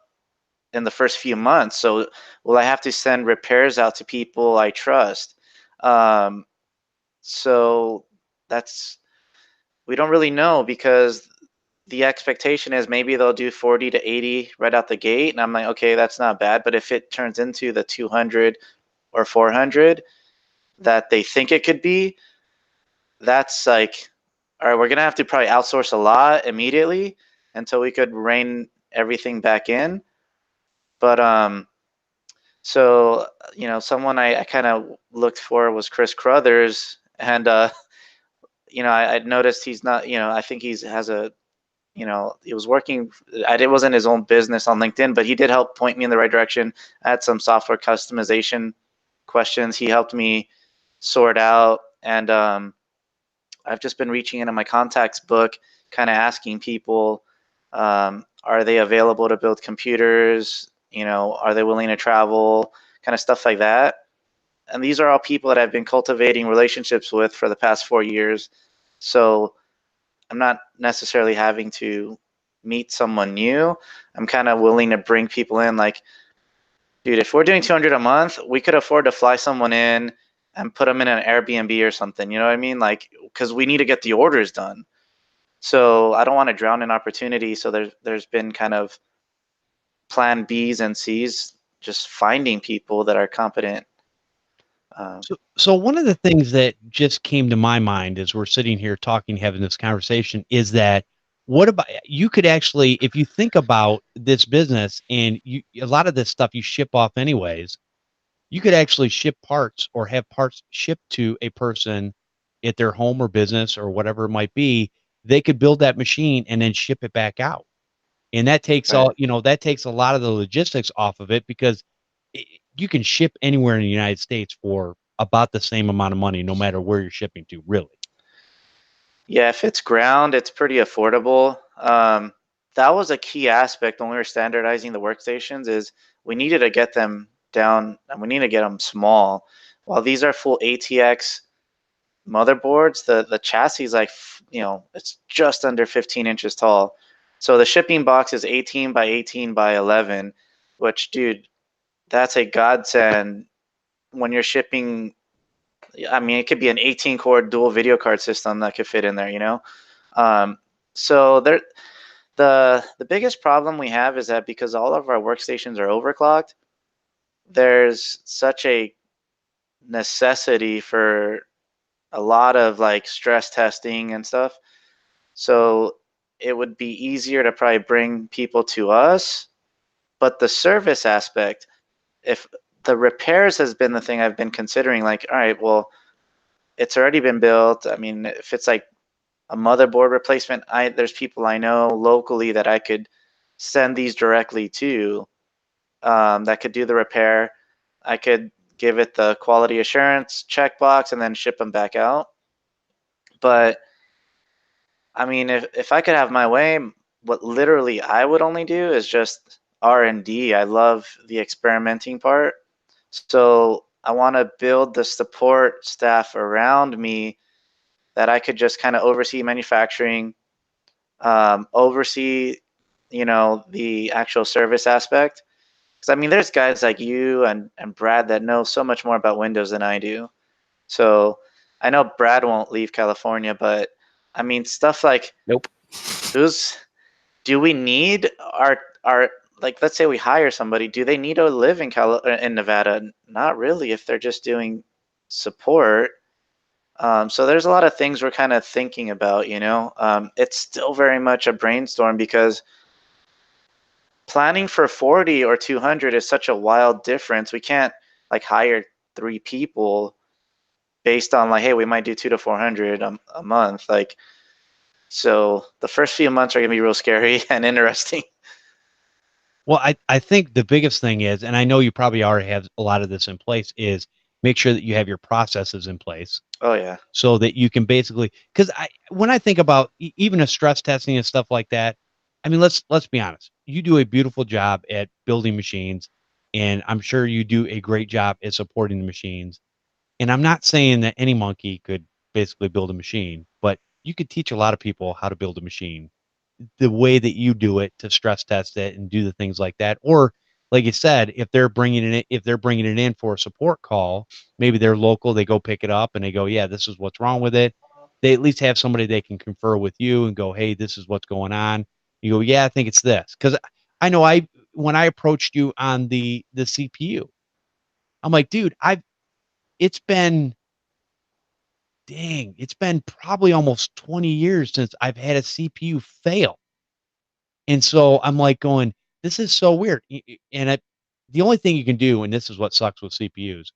in the first few months? So will I have to send repairs out to people I trust? So that's, we don't really know, because the expectation is maybe they'll do 40 to 80 right out the gate, and I'm like, okay, that's not bad. But if it turns into the 200 or 400 that they think it could be, that's like, all right, we're gonna have to probably outsource a lot immediately until we could rein everything back in. But so someone I kind of looked for was Chris Crothers, and I noticed he's not, I think has a, he was working, it wasn't his own business on LinkedIn, but he did help point me in the right direction. I had some software customization questions he helped me sort out, and I've just been reaching into my contacts book, kind of asking people, are they available to build computers? Are they willing to travel? Kind of stuff like that. And these are all people that I've been cultivating relationships with for the past 4 years. So I'm not necessarily having to meet someone new. I'm kind of willing to bring people in. Like, dude, if we're doing 200 a month, we could afford to fly someone in and put them in an Airbnb or something. You know what I mean? Like, because we need to get the orders done. So I don't want to drown in opportunity. So there's been kind of plan Bs and Cs, just finding people that are competent. So one of the things that just came to my mind as we're sitting here talking, having this conversation, is that what about you could actually, if you think about this business and a lot of this stuff you ship off anyways, you could actually ship parts or have parts shipped to a person at their home or business or whatever it might be. They could build that machine and then ship it back out. And that takes Right. that takes a lot of the logistics off of it, because you can ship anywhere in the United States for about the same amount of money, no matter where you're shipping to, really. Yeah, if it's ground, it's pretty affordable. That was a key aspect when we were standardizing the workstations, is we needed to get them down, and we need to get them small. While these are full ATX motherboards, the chassis is like, it's just under 15 inches tall. So the shipping box is 18 by 18 by 11, which, dude, that's a godsend when you're shipping. I mean, it could be an 18-core dual video card system that could fit in there. So the biggest problem we have is that because all of our workstations are overclocked, there's such a necessity for a lot of like stress testing and stuff. So it would be easier to probably bring people to us. But the service aspect, if the repairs has been the thing I've been considering, like, all right, well, it's already been built. I mean, if it's like a motherboard replacement, there's people I know locally that I could send these directly to, that could do the repair. I could give it the quality assurance checkbox and then ship them back out. But I mean, if I could have my way, what literally I would only do is just R&D. I love the experimenting part. So I want to build the support staff around me that I could just kind of oversee manufacturing, oversee, the actual service aspect. Because I mean, there's guys like you and Brad that know so much more about Windows than I do. So I know Brad won't leave California, but I mean, stuff like, Nope. do we need our like, let's say we hire somebody, do they need to live in Nevada? Not really, if they're just doing support. So there's a lot of things we're kind of thinking about. It's still very much a brainstorm, because planning for 40 or 200 is such a wild difference. We can't like hire 3 people based on like, hey, we might do 2 to 400 a month. Like, so the first few months are gonna be real scary and interesting. Well, I think the biggest thing is, and I know you probably already have a lot of this in place, is make sure that you have your processes in place Oh yeah. so that you can basically, because when I think about even a stress testing and stuff like that, I mean, let's be honest. You do a beautiful job at building machines, and I'm sure you do a great job at supporting the machines. And I'm not saying that any monkey could basically build a machine, but you could teach a lot of people how to build a machine the way that you do it, to stress test it and do the things like that. Or like you said, if they're bringing it in for a support call, maybe they're local, they go pick it up and they go, yeah, this is what's wrong with it. They at least have somebody they can confer with you and go, hey, this is what's going on. You go, yeah, I think it's this. Because I know when I approached you on the CPU, I'm like, dude, it's been it's been probably almost 20 years since I've had a CPU fail. And so I'm like going, this is so weird. And the only thing you can do, and this is what sucks with CPUs,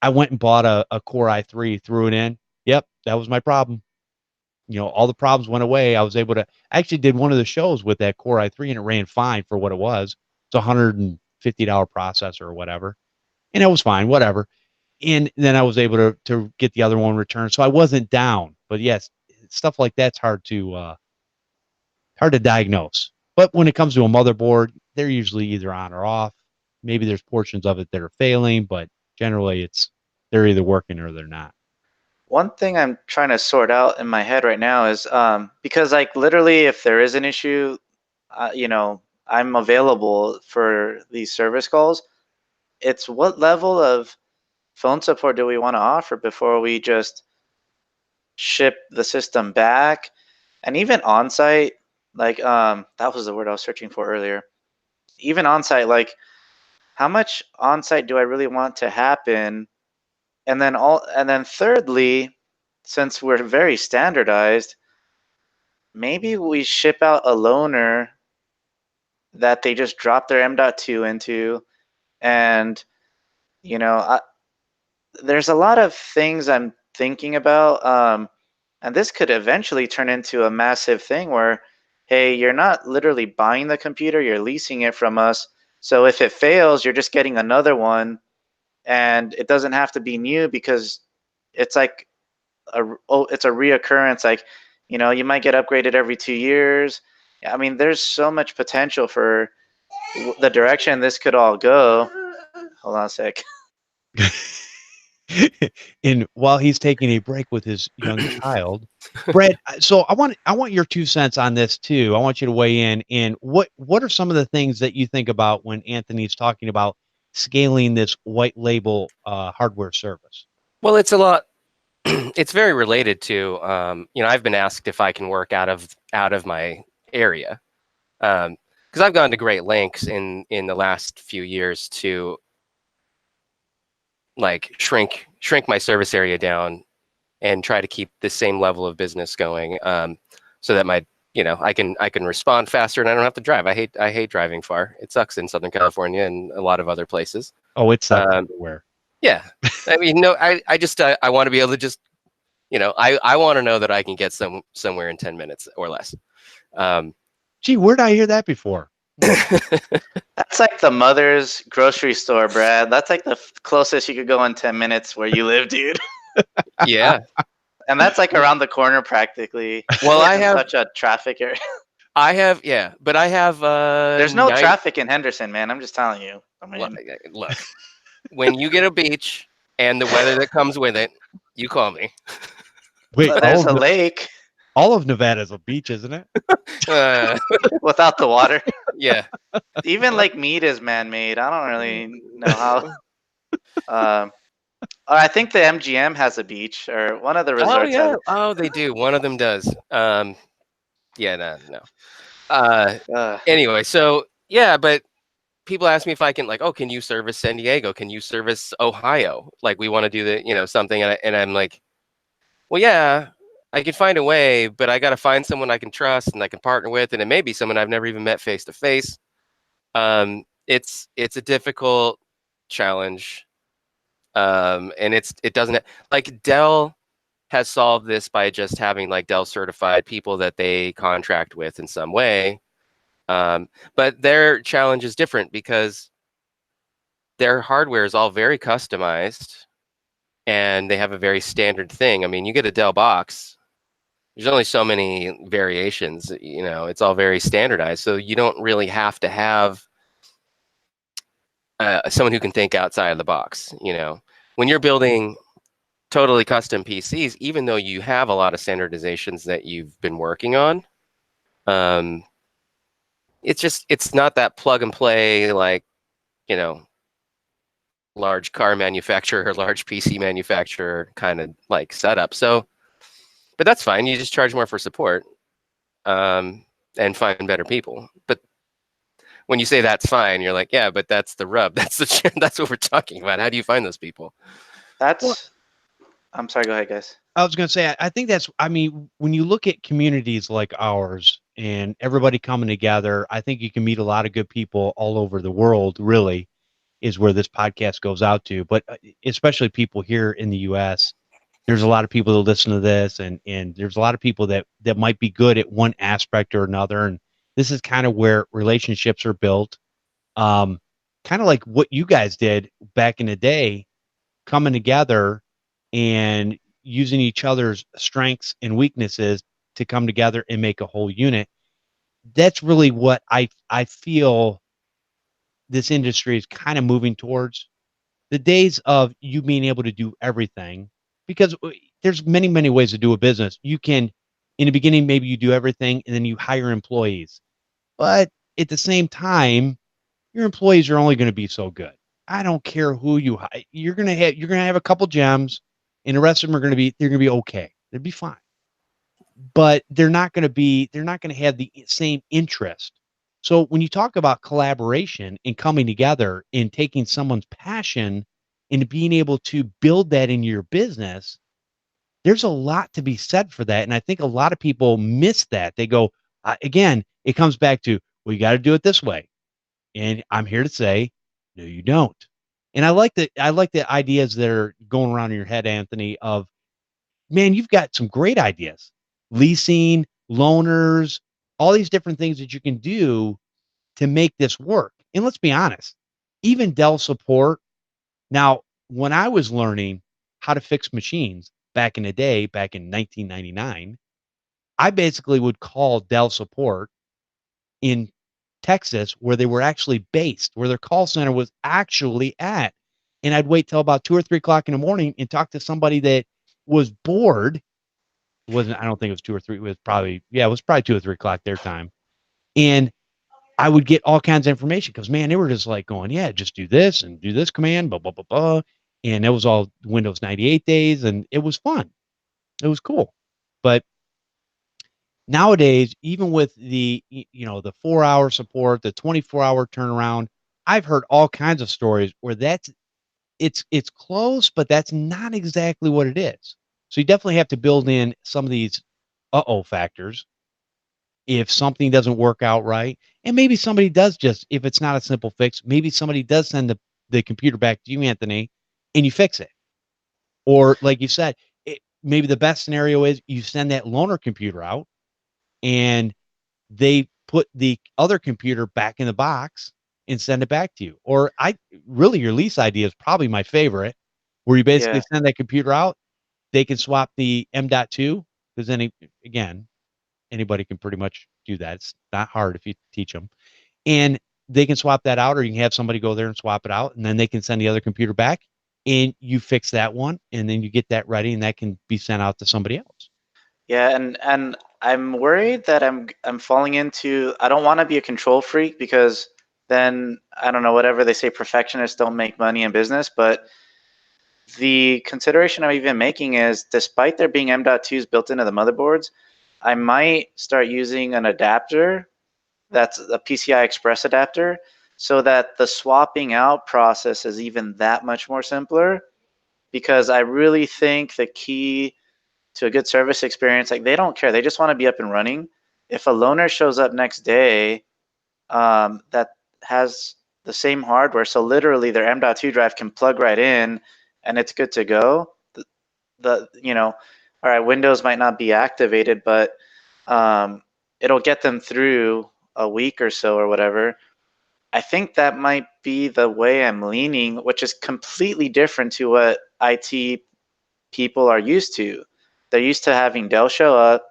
I went and bought a Core i3, threw it in. Yep, that was my problem. All the problems went away. I was able to I actually did one of the shows with that Core i3 and it ran fine for what it was. It's a $150 processor or whatever. And it was fine, whatever. And then I was able to get the other one returned. So I wasn't down. But yes, stuff like that's hard to diagnose. But when it comes to a motherboard, they're usually either on or off. Maybe there's portions of it that are failing, but generally they're either working or they're not. One thing I'm trying to sort out in my head right now is because like literally if there is an issue, I'm available for these service calls. It's what level of phone support do we want to offer before we just ship the system back? And even on-site, like that was the word I was searching for earlier. Even on-site, like how much on-site do I really want to happen? And then thirdly, since we're very standardized, maybe we ship out a loaner that they just drop their M.2 into, and there's a lot of things I'm thinking about, and this could eventually turn into a massive thing where, hey, you're not literally buying the computer, you're leasing it from us. So if it fails, you're just getting another one, and it doesn't have to be new because it's like it's a reoccurrence. Like, you might get upgraded every 2 years. I mean, there's so much potential for the direction this could all go. Hold on a sec. And while he's taking a break with his young child, Brad, so I want your 2 cents on this too. I want you to weigh in. And what are some of the things that you think about when Anthony's talking about scaling this white label hardware service? Well, it's a lot. It's very related to, I've been asked if I can work out of my area, because I've gone to great lengths in the last few years to like shrink my service area down and try to keep the same level of business going, so that I can respond faster and I don't have to drive. I hate driving far. It sucks in Southern California and a lot of other places. Oh, it sucks everywhere. Yeah, I mean, no, I just I want to be able to just, I want to know that I can get somewhere in 10 minutes or less. Gee, where did I hear that before? That's like the mother's grocery store, Brad. That's like the closest you could go in 10 minutes where you live, dude. Yeah. And that's like around the corner practically. Well, I have such a traffic area. But I have there's no traffic in Henderson, man. I'm just telling you. I mean, look, when you get a beach and the weather that comes with it, you call me. Wait, there's a lake. All of Nevada's a beach, isn't it? Without the water. Yeah. Even Lake Mead is man-made. I don't really know how. I think the MGM has a beach, or one of the resorts. Oh yeah. Oh, they do. One of them does. Yeah. No. Anyway, so yeah, but people ask me if I can, like, oh, can you service San Diego? Can you service Ohio? Like, we want to do the, something, and I'm like, well, yeah, I can find a way, but I got to find someone I can trust and I can partner with, and it may be someone I've never even met face to face. It's a difficult challenge, and it doesn't, like, Dell has solved this by just having like Dell certified people that they contract with in some way, but their challenge is different because their hardware is all very customized and they have a very standard thing. I mean, you get a Dell box, there's only so many variations, it's all very standardized. So you don't really have to have someone who can think outside of the box. When you're building totally custom PCs, even though you have a lot of standardizations that you've been working on. It's not that plug and play, like, you know, large car manufacturer or large PC manufacturer kind of like setup. So, but that's fine. You just charge more for support, and find better people. But when you say that's fine, you're like, yeah, but that's the rub. That's what we're talking about. How do you find those people? That's. I'm sorry. Go ahead, guys. I was going to say, I think that's, I mean, when you look at communities like ours and everybody coming together, I think you can meet a lot of good people all over the world, really, is where this podcast goes out to. But especially people here in the US, there's a lot of people that listen to this, and there's a lot of people that might be good at one aspect or another. And this is kind of where relationships are built. Um, Kind of like what you guys did back in the day, coming together and using each other's strengths and weaknesses to come together and make a whole unit. That's really what I feel this industry is kind of moving towards. The days of you being able to do everything, because there's many ways to do a business. You can, in the beginning, maybe you do everything and then you hire employees, but at the same time, your employees are only going to be so good. I don't care who you hire. You're gonna have a couple gems, and the rest of them they're gonna be okay. They'll be fine, but they're not gonna have the same interest. So when you talk about collaboration and coming together and taking someone's passion and being able to build that in your business, there's a lot to be said for that. And I think a lot of people miss that. They go, again, it comes back to, well, you got to do it this way. And I'm here to say, no, you don't. And I like the ideas that are going around in your head, Anthony, of, man, you've got some great ideas. Leasing, loaners, all these different things that you can do to make this work. And let's be honest, even Dell support. Now, when I was learning how to fix machines back in the day, back in 1999, I basically would call Dell support in Texas, where they were actually based, where their call center was actually at. And I'd wait till about 2 or 3 o'clock in the morning and talk to somebody that was bored. It wasn't, I don't think it was 2 or 3. It was probably 2 or 3 o'clock their time. And I would get all kinds of information because, man, they were just like going, yeah, just do this and do this command, blah, blah, blah, blah. And it was all Windows 98 days, and it was fun. It was cool. But nowadays, even with the 4-hour support, the 24-hour turnaround, I've heard all kinds of stories where it's close, but that's not exactly what it is. So you definitely have to build in some of these factors if something doesn't work out right. And maybe somebody does, just if it's not a simple fix, maybe somebody does send the computer back to you, Anthony, and you fix it. Or like you said, maybe the best scenario is you send that loaner computer out and they put the other computer back in the box and send it back to you. Or your lease idea is probably my favorite, where you basically Yeah. send that computer out, they can swap the M.2, because then again, anybody can pretty much do that. It's not hard if you teach them. And they can swap that out, or you can have somebody go there and swap it out, and then they can send the other computer back and you fix that one, and then you get that ready and that can be sent out to somebody else. Yeah, and I'm worried that I'm falling into. I don't want to be a control freak because then I don't know, whatever they say, perfectionists don't make money in business. But the consideration I'm even making is, despite there being M.2s built into the motherboards, I might start using an adapter that's a PCI Express adapter, so that the swapping out process is even that much more simpler. Because I really think the key to a good service experience, like, they don't care, they just want to be up and running. If a loaner shows up next day, that has the same hardware, so literally their M.2 drive can plug right in and it's good to go. All right, Windows might not be activated, but it'll get them through a week or so or whatever. I think that might be the way I'm leaning, which is completely different to what IT people are used to. They're used to having Dell show up.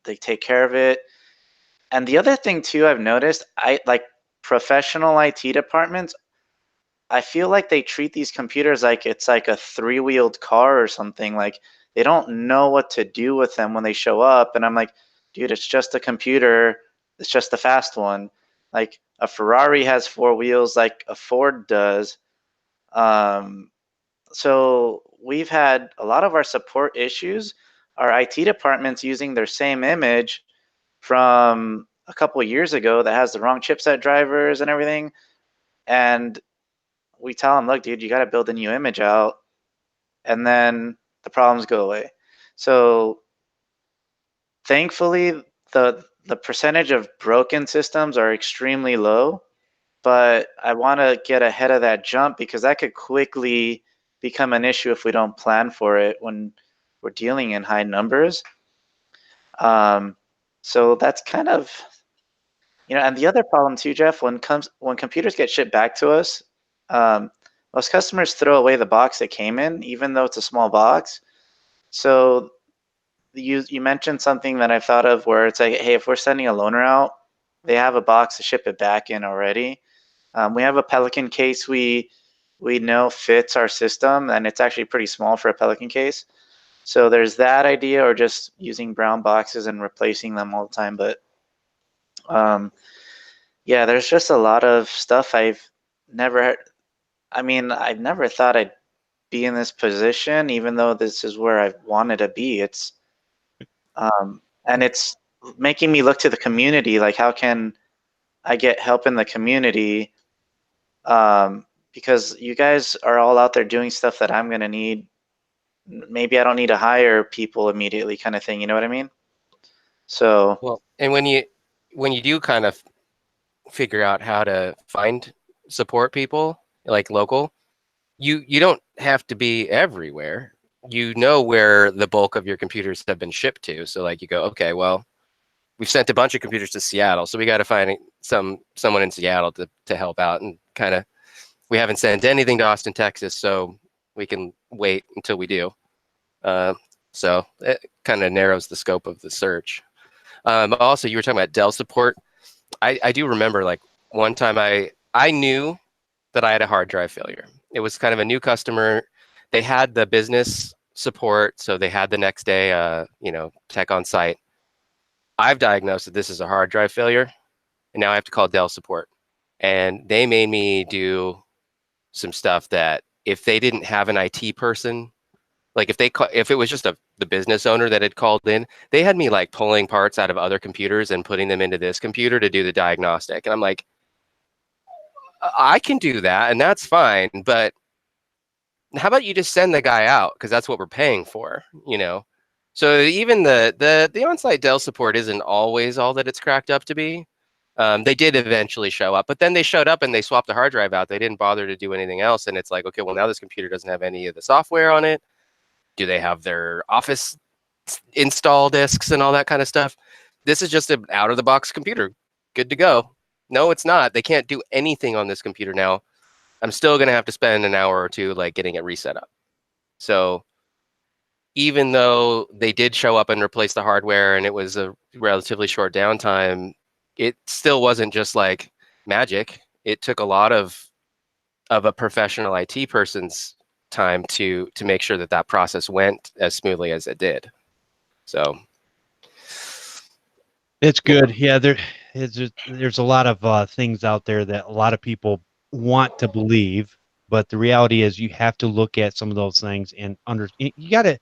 They take care of it. And the other thing too, I've noticed, I like professional IT departments I feel like they treat these computers like it's like a three-wheeled car or something. Like they don't know what to do with them when they show up. And I'm like, dude, it's just a computer. It's just a fast one. Like a Ferrari has four wheels, like a Ford does. Um, so we've had a lot of our support issues. Our IT department's using their same image from a couple of years ago that has the wrong chipset drivers and everything. And we tell them, look, dude, you got to build a new image out, and then the problems go away. So thankfully, the percentage of broken systems are extremely low, but I want to get ahead of that jump because that could quickly become an issue if we don't plan for it when we're dealing in high numbers. So that's kind of, and the other problem too, Jeff, when computers get shipped back to us, most customers throw away the box it came in, even though it's a small box. So you mentioned something that I thought of where it's like, hey, if we're sending a loaner out, they have a box to ship it back in already. We have a Pelican case we know fits our system, and it's actually pretty small for a Pelican case. So there's that idea, or just using brown boxes and replacing them all the time. But yeah, there's just a lot of stuff I never thought I'd be in this position, even though this is where I wanted to be. It's and it's making me look to the community, like how can I get help in the community? Because you guys are all out there doing stuff that I'm gonna need. Maybe I don't need to hire people immediately, kind of thing. You know what I mean? So Well, and when you do kind of figure out how to find support people like local, you don't have to be everywhere. You know where the bulk of your computers have been shipped to. So like you go, okay, well, we've sent a bunch of computers to Seattle, so we got to find someone in Seattle to help out, and kind of we haven't sent anything to Austin, Texas, so we can wait until we do. So it kind of narrows the scope of the search. Also, you were talking about Dell support. I do remember like one time I knew that I had a hard drive failure. It was kind of a new customer. They had the business support, so they had the next day, tech on site. I've diagnosed that this is a hard drive failure, and now I have to call Dell support. And they made me do some stuff that if they didn't have an IT person, like if it was just the business owner that had called in, they had me like pulling parts out of other computers and putting them into this computer to do the diagnostic. And I'm like, I can do that, and that's fine, but how about you just send the guy out, because that's what we're paying for, So even the on-site Dell support isn't always all that it's cracked up to be. They did eventually show up, but then they showed up and they swapped the hard drive out. They didn't bother to do anything else, and it's like, okay, well, now this computer doesn't have any of the software on it. Do they have their Office install disks and all that kind of stuff? This is just an out-of-the-box computer, good to go. No, it's not. They can't do anything on this computer now. I'm still going to have to spend an hour or two like getting it reset up. So even though they did show up and replace the hardware and it was a relatively short downtime, it still wasn't just like magic. It took a lot of a professional IT person's time to make sure that process went as smoothly as it did. So it's good. Yeah, there's a lot of things out there that a lot of people want to believe, but the reality is you have to look at some of those things and you gotta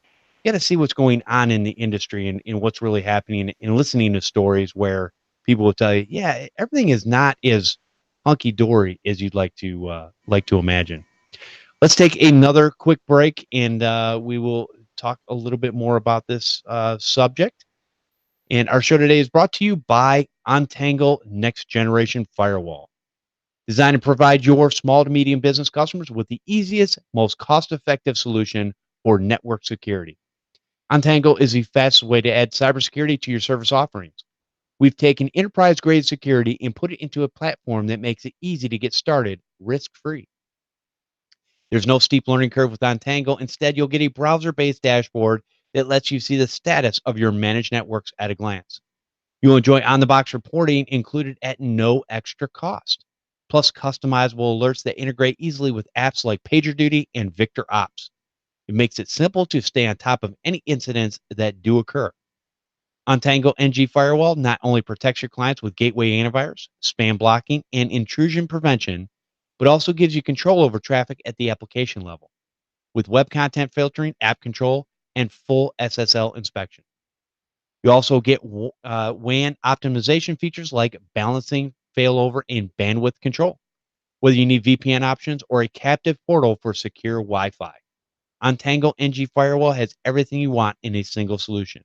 see what's going on in the industry and what's really happening, and listening to stories where people will tell you, yeah, everything is not as hunky dory as you'd like to imagine. Let's take another quick break, and we will talk a little bit more about this subject. And our show today is brought to you by Ontangle Next Generation Firewall. Designed to provide your small to medium business customers with the easiest, most cost-effective solution for network security. Ontangle is the fastest way to add cybersecurity to your service offerings. We've taken enterprise-grade security and put it into a platform that makes it easy to get started risk-free. There's no steep learning curve with Ontangle. Instead, you'll get a browser-based dashboard that lets you see the status of your managed networks at a glance. You'll enjoy on-the-box reporting included at no extra cost. plus customizable alerts that integrate easily with apps like PagerDuty and VictorOps. It makes it simple to stay on top of any incidents that do occur. Untangle NG Firewall not only protects your clients with gateway antivirus, spam blocking, and intrusion prevention, but also gives you control over traffic at the application level with web content filtering, app control, and full SSL inspection. You also get WAN optimization features like balancing, failover, and bandwidth control, whether you need VPN options or a captive portal for secure Wi-Fi. Untangle NG Firewall has everything you want in a single solution.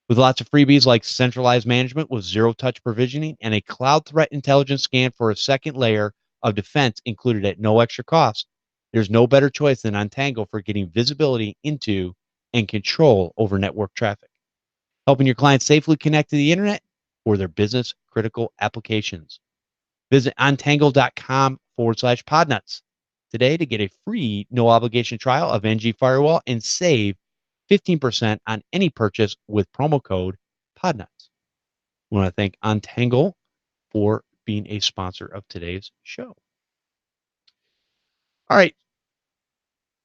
With lots of freebies like centralized management with zero-touch provisioning and a cloud threat intelligence scan for a second layer of defense included at no extra cost, there's no better choice than Untangle for getting visibility into and control over network traffic, helping your clients safely connect to the internet for their business-critical applications. Visit untangle.com/podnuts today to get a free no-obligation trial of NG Firewall and save 15% on any purchase with promo code PodNuts. I want to thank Untangle for being a sponsor of today's show. All right.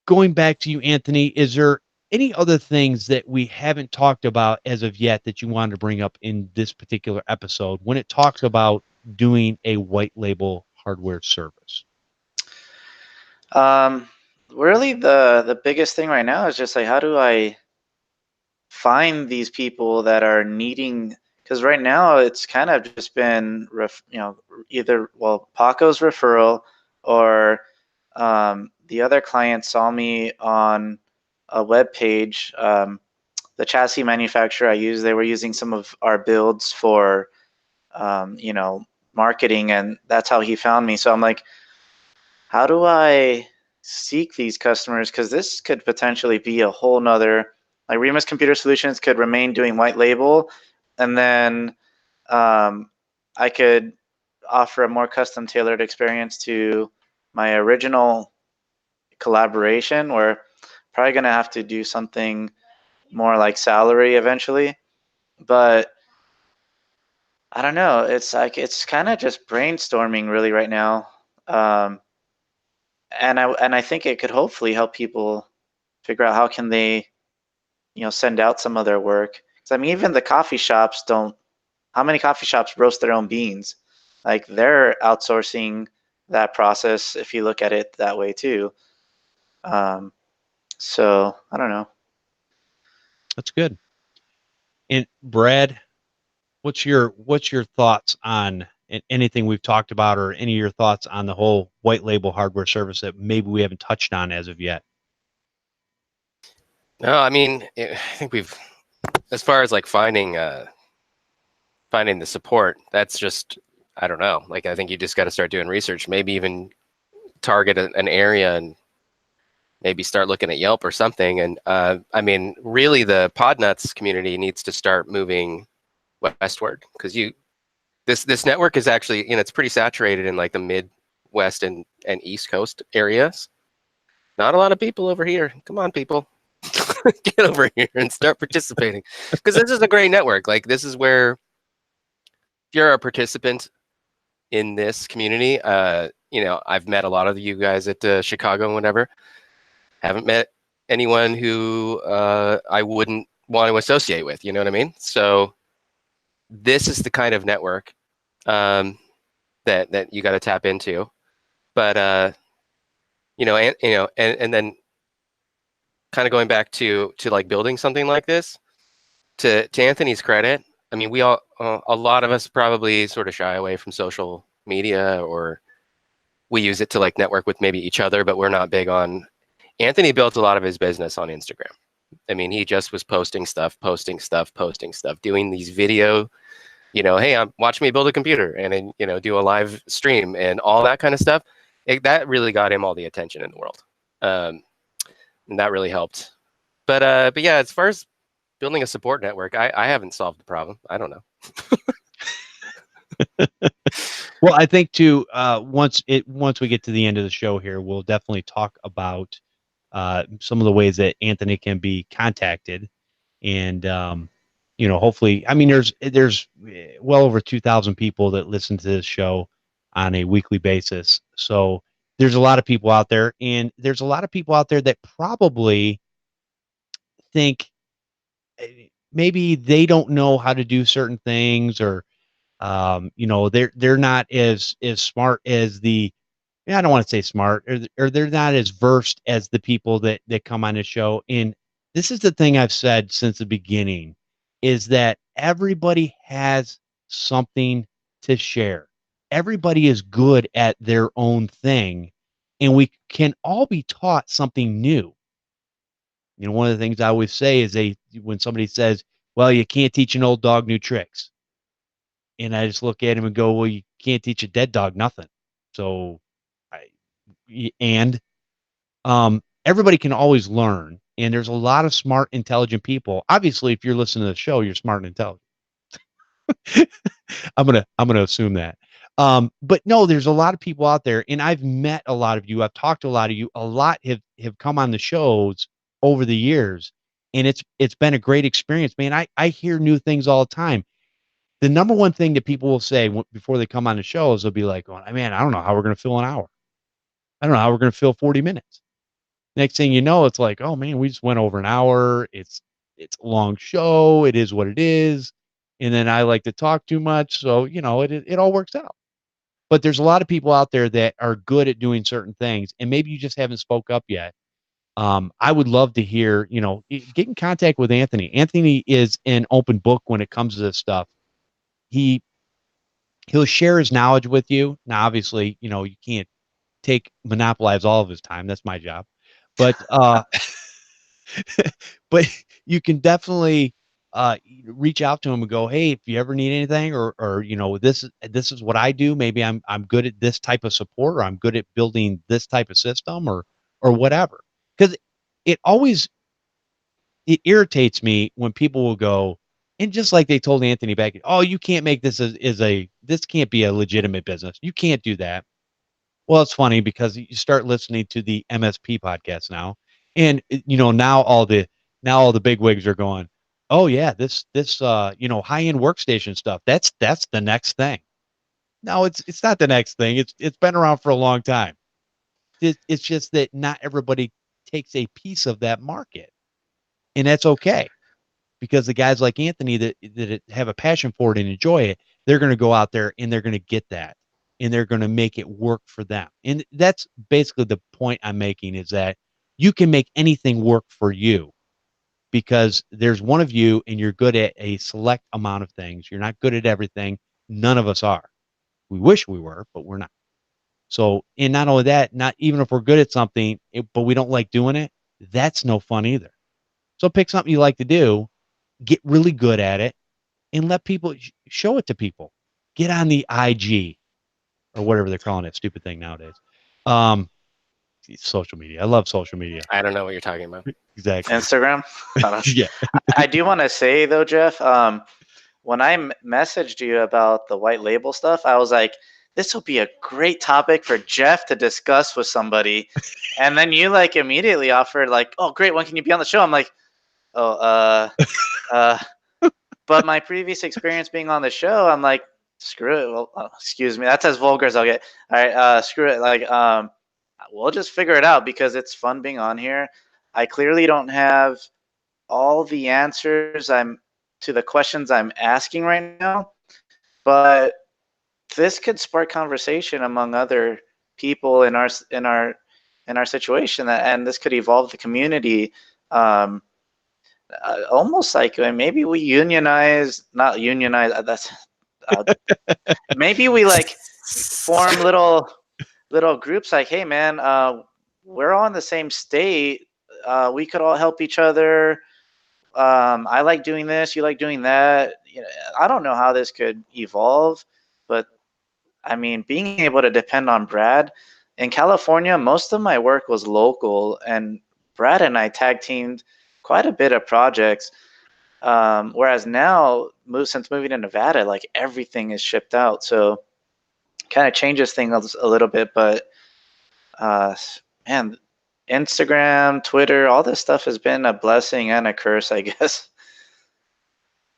Going back to you, Anthony, is there any other things that we haven't talked about as of yet that you wanted to bring up in this particular episode when it talks about doing a white label hardware service? Really, the biggest thing right now is just like, how do I find these people that are needing? Because right now it's kind of just been either Paco's referral or the other client saw me on a web page. The chassis manufacturer I use, they were using some of our builds for marketing, and that's how he found me. So I'm like, how do I seek these customers? Because this could potentially be a whole nother, like Remis Computer Solutions could remain doing white label, and then I could offer a more custom tailored experience to my original collaboration. We're probably going to have to do something more like salary eventually, but I don't know. It's like, it's kind of just brainstorming really right now. And I think it could hopefully help people figure out how can they, send out some of their work. Because I mean, even the coffee shops don't. How many coffee shops roast their own beans? Like, they're outsourcing that process if you look at it that way too. So I don't know. That's good. And Brad, what's your thoughts on anything we've talked about, or any of your thoughts on the whole white label hardware service that maybe we haven't touched on as of yet? No, I mean, I think as far as like finding the support, that's just, I don't know. Like, I think you just got to start doing research, maybe even target an area and maybe start looking at Yelp or something. And I mean, really the Podnuts community needs to start moving westward, because this network is actually, it's pretty saturated in like the Midwest and East Coast areas. Not a lot of people over here. Come on, people. Get over here and start participating, because this is a great network. Like, this is where, if you're a participant in this community, I've met a lot of you guys at Chicago and whatever. Haven't met anyone who I wouldn't want to associate with. You know what I mean? So this is the kind of network that you got to tap into. But and then kind of going back to like building something like this, to Anthony's credit, I mean, we all, a lot of us probably sort of shy away from social media, or we use it to like network with maybe each other, but we're not big on. Anthony built a lot of his business on Instagram. I mean, he just was posting stuff, doing these video, hey, watch me build a computer, and then, do a live stream and all that kind of stuff. That really got him all the attention in the world. And that really helped. But yeah, as far as building a support network, I haven't solved the problem. I don't know. Well, I think too, once we get to the end of the show here, we'll definitely talk about some of the ways that Anthony can be contacted, and hopefully, I mean, there's well over 2,000 people that listen to this show. on a weekly basis. So there's a lot of people out there, and there's a lot of people out there that probably think maybe they don't know how to do certain things, or they're not as smart as the, I don't want to say smart, or they're not as versed as the people that come on the show. And this is the thing I've said since the beginning, is that everybody has something to share. Everybody is good at their own thing, and we can all be taught something new. One of the things I always say is, when somebody says, well, you can't teach an old dog new tricks. And I just look at him and go, well, you can't teach a dead dog nothing. So, and everybody can always learn. And there's a lot of smart, intelligent people. Obviously, if you're listening to the show, you're smart and intelligent. I'm gonna assume that. But no, there's a lot of people out there, and I've met a lot of you. I've talked to a lot of you. A lot have come on the shows over the years, and it's been a great experience, man. I hear new things all the time. The number one thing that people will say before they come on the show is they'll be like, "Oh, man, I don't know how we're going to fill an hour. I don't know how we're going to fill 40 minutes." Next thing you know, it's like, "Oh man, we just went over an hour. It's a long show. It is what it is." And then I like to talk too much, so it all works out. But there's a lot of people out there that are good at doing certain things, and maybe you just haven't spoke up yet. I would love to hear, get in contact with Anthony. Anthony is an open book when it comes to this stuff. He'll share his knowledge with you. Now, obviously, you can't monopolize all of his time. That's my job. But but you can definitely reach out to him and go, hey, if you ever need anything, or this is what I do. Maybe I'm good at this type of support, or I'm good at building this type of system, or whatever. Because it always it irritates me when people will go, and just like they told Anthony back, oh, you can't make this this can't be a legitimate business. You can't do that. Well, it's funny because you start listening to the MSP podcast now, and now all the big wigs are going, oh yeah, this high end workstation stuff. That's the next thing. No, it's not the next thing. It's been around for a long time. It's just that not everybody takes a piece of that market, and that's okay. Because the guys like Anthony that have a passion for it and enjoy it, they're going to go out there and they're going to get that, and they're going to make it work for them. And that's basically the point I'm making, is that you can make anything work for you, because there's one of you and you're good at a select amount of things. You're not good at everything. None of us are. We wish we were, but we're not. So, and not only that, not even if we're good at something, but we don't like doing it, that's no fun either. So pick something you like to do, get really good at it, and let people show it to people. Get on the IG or whatever they're calling that stupid thing nowadays. Social media. I love social media. I don't know what you're talking about. Exactly. Instagram. Yeah. I do want to say though, Jeff, when I messaged you about the white label stuff, I was like, this will be a great topic for Jeff to discuss with somebody. And then you like immediately offered like, oh great, when can you be on the show? I'm like, oh, but my previous experience being on the show, I'm like, screw it. Well, excuse me, that's as vulgar as I'll get. All right, screw it. Like, we'll just figure it out, because it's fun being on here. I clearly don't have all the answers to the questions I'm asking right now, but this could spark conversation among other people in our situation, and this could evolve the community. Almost like maybe we unionize, not unionize. That's maybe we like form little groups. Like, hey man, we're all in the same state. We could all help each other. I like doing this. You like doing that. I don't know how this could evolve, but I mean, being able to depend on Brad in California, most of my work was local, and Brad and I tag teamed quite a bit of projects. Whereas now, since moving to Nevada, like everything is shipped out, so kind of changes things a little bit. But man, Instagram, Twitter, all this stuff has been a blessing and a curse, I guess.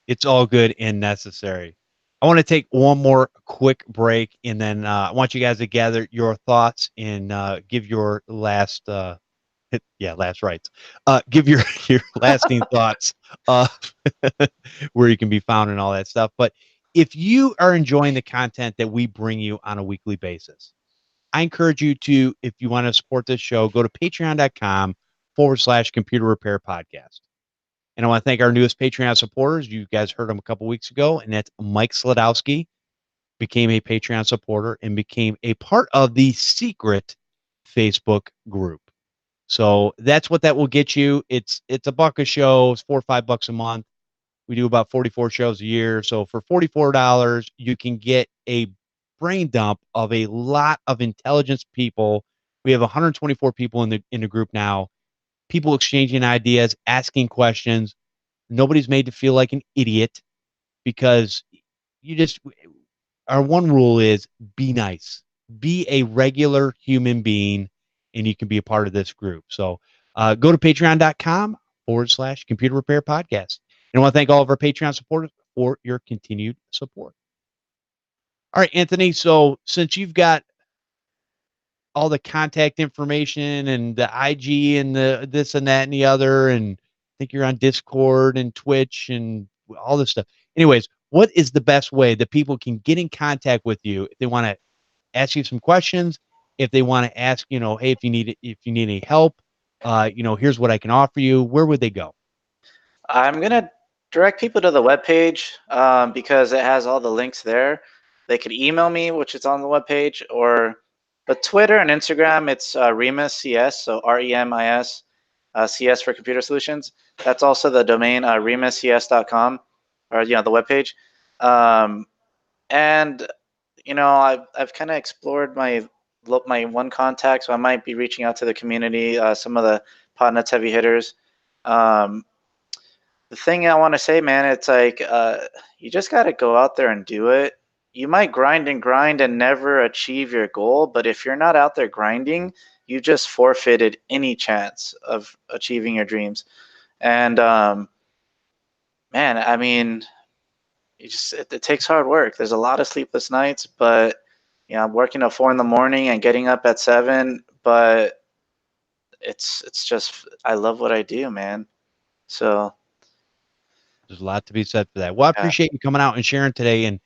It's all good and necessary. I want to take one more quick break, and then I want you guys to gather your thoughts and give your last, last rights. Give your lasting thoughts where you can be found and all that stuff. But if you are enjoying the content that we bring you on a weekly basis, I encourage you to, if you want to support this show, go to patreon.com/computer repair podcast. And I want to thank our newest Patreon supporters. You guys heard him a couple weeks ago, and that's Mike Sladowski, became a Patreon supporter and became a part of the secret Facebook group. So that's what that will get you. It's $1 a show. It's $4 or $5 a month. We do about 44 shows a year. So for $44, you can get a brain dump of a lot of intelligence people. We have 124 people in the group now. People exchanging ideas, asking questions. Nobody's made to feel like an idiot, because you just, our one rule is be nice, be a regular human being, and you can be a part of this group. So go to patreon.com/computer repair podcast. And I want to thank all of our Patreon supporters for your continued support. All right, Anthony. So since you've got all the contact information and the IG and the this and that and the other, and I think you're on Discord and Twitch and all this stuff. Anyways, what is the best way that people can get in contact with you if they want to ask you some questions, if they want to ask, hey, if you need any help, here's what I can offer you? Where would they go? I'm gonna direct people to the webpage because it has all the links there. They could email me, which is on the webpage, or but Twitter and Instagram, it's Remis CS, so REMIS CS for Computer Solutions. That's also the domain remiscs.com, or the webpage. And I've kind of explored my one contact, so I might be reaching out to the community, some of the Podnuts heavy hitters. The thing I want to say, man, it's like you just got to go out there and do it. You might grind and never achieve your goal, but if you're not out there grinding, you just forfeited any chance of achieving your dreams. And man, I mean, it takes hard work. There's a lot of sleepless nights, but I'm working at 4 a.m. and getting up at 7. But it's just, I love what I do, man. So there's a lot to be said for that. Well, I appreciate you coming out and sharing today, and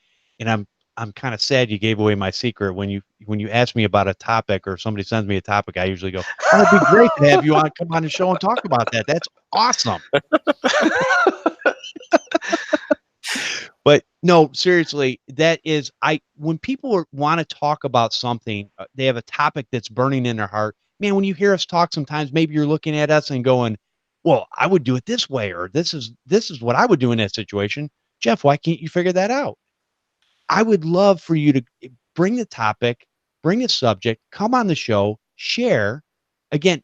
I'm kind of sad you gave away my secret when you asked me about a topic, or somebody sends me a topic. I usually go, "Oh, it'd be great to have you on, come on the show and talk about that. That's awesome." But no, seriously, that is, when people want to talk about something, they have a topic that's burning in their heart. Man, when you hear us talk, sometimes maybe you're looking at us and going, well, I would do it this way, or this is what I would do in that situation. Jeff, why can't you figure that out? I would love for you to bring the topic, bring a subject, come on the show, share. Again,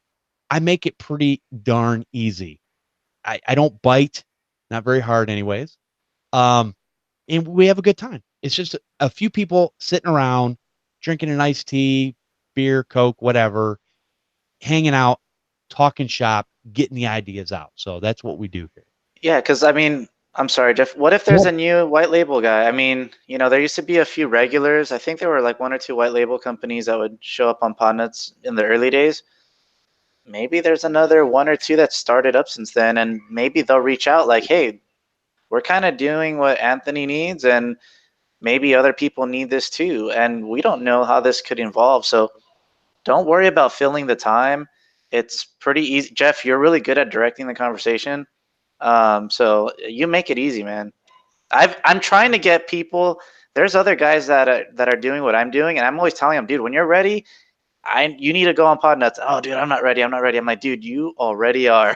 I make it pretty darn easy. I don't bite, not very hard anyways. And we have a good time. It's just a few people sitting around, drinking an iced tea, beer, Coke, whatever, hanging out, talking shop, getting the ideas out. So that's what we do here. Yeah, because I mean, I'm sorry, Jeff. What if there's a new white label guy? I mean, there used to be a few regulars. I think there were like 1 or 2 white label companies that would show up on Podnuts in the early days. Maybe there's another 1 or 2 that started up since then, and maybe they'll reach out like, hey, we're kind of doing what Anthony needs, and maybe other people need this too. And we don't know how this could evolve. So don't worry about filling the time. It's pretty easy. Jeff, you're really good at directing the conversation. So you make it easy, man. I'm trying to get people. There's other guys that are doing what I'm doing, and I'm always telling them, dude, when you're ready, you need to go on Podnuts. Oh, dude, I'm not ready. I'm like, dude, you already are.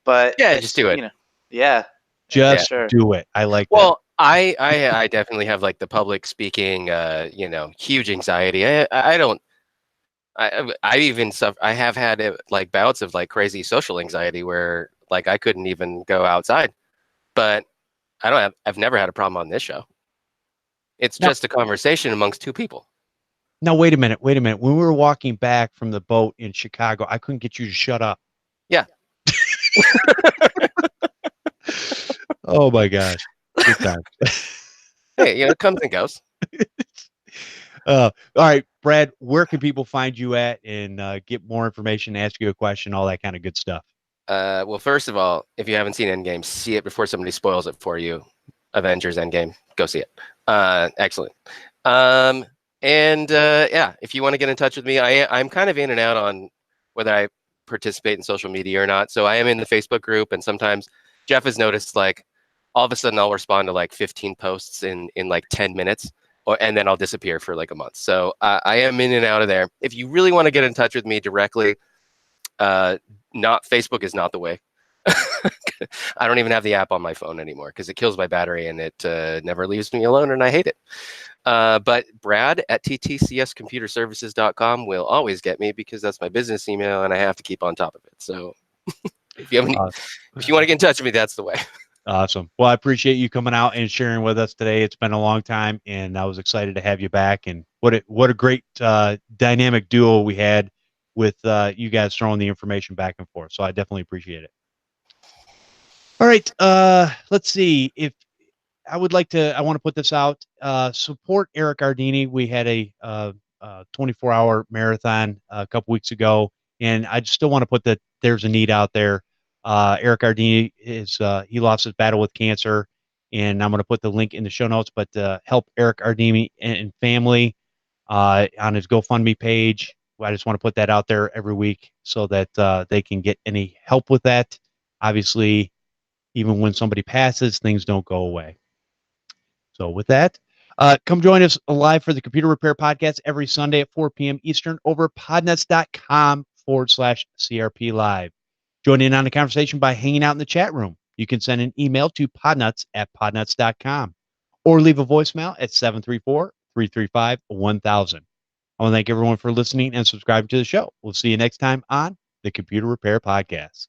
But yeah, just do it. Yeah. Just do it. I like that. Well, I definitely have like the public speaking, huge anxiety. I don't. I even I have had like bouts of like crazy social anxiety where like I couldn't even go outside. But I've never had a problem on this show. It's just a conversation amongst 2 people. Now, wait a minute. When we were walking back from the boat in Chicago, I couldn't get you to shut up. Yeah. Oh my gosh. Good time. Hey, it comes and goes. All right, Brad, where can people find you at and get more information, ask you a question, all that kind of good stuff? Well, first of all, if you haven't seen Endgame, see it before somebody spoils it for you. Avengers Endgame, go see it. Excellent. Yeah, if you want to get in touch with me, I'm kind of in and out on whether I participate in social media or not. So I am in the Facebook group, and sometimes Jeff has noticed like all of a sudden I'll respond to like 15 posts in like 10 minutes, and then I'll disappear for like a month. So I am in and out of there. If you really want to get in touch with me directly, not Facebook is not the way. I don't even have the app on my phone anymore because it kills my battery and it never leaves me alone, and I hate it. But Brad at TTCScomputerservices.com will always get me because that's my business email and I have to keep on top of it. So if you want to get in touch with me, that's the way. Awesome. Well, I appreciate you coming out and sharing with us today. It's been a long time, and I was excited to have you back. And what a great dynamic duo we had with you guys throwing the information back and forth. So I definitely appreciate it. All right. Let's see. If I want to put this out. Support Eric Ardini. We had a 24-hour marathon a couple weeks ago, and I still want to put that there's a need out there. Eric Ardini he lost his battle with cancer, and I'm going to put the link in the show notes. But help Eric Ardini and family on his GoFundMe page. I just want to put that out there every week so that they can get any help with that. Obviously, even when somebody passes, things don't go away. So with that, come join us live for the Computer Repair Podcast every Sunday at 4 p.m. Eastern over podnuts.com/CRP Live. Join in on the conversation by hanging out in the chat room. You can send an email to podnuts@podnuts.com or leave a voicemail at 734-335-1000. I want to thank everyone for listening and subscribing to the show. We'll see you next time on the Computer Repair Podcast.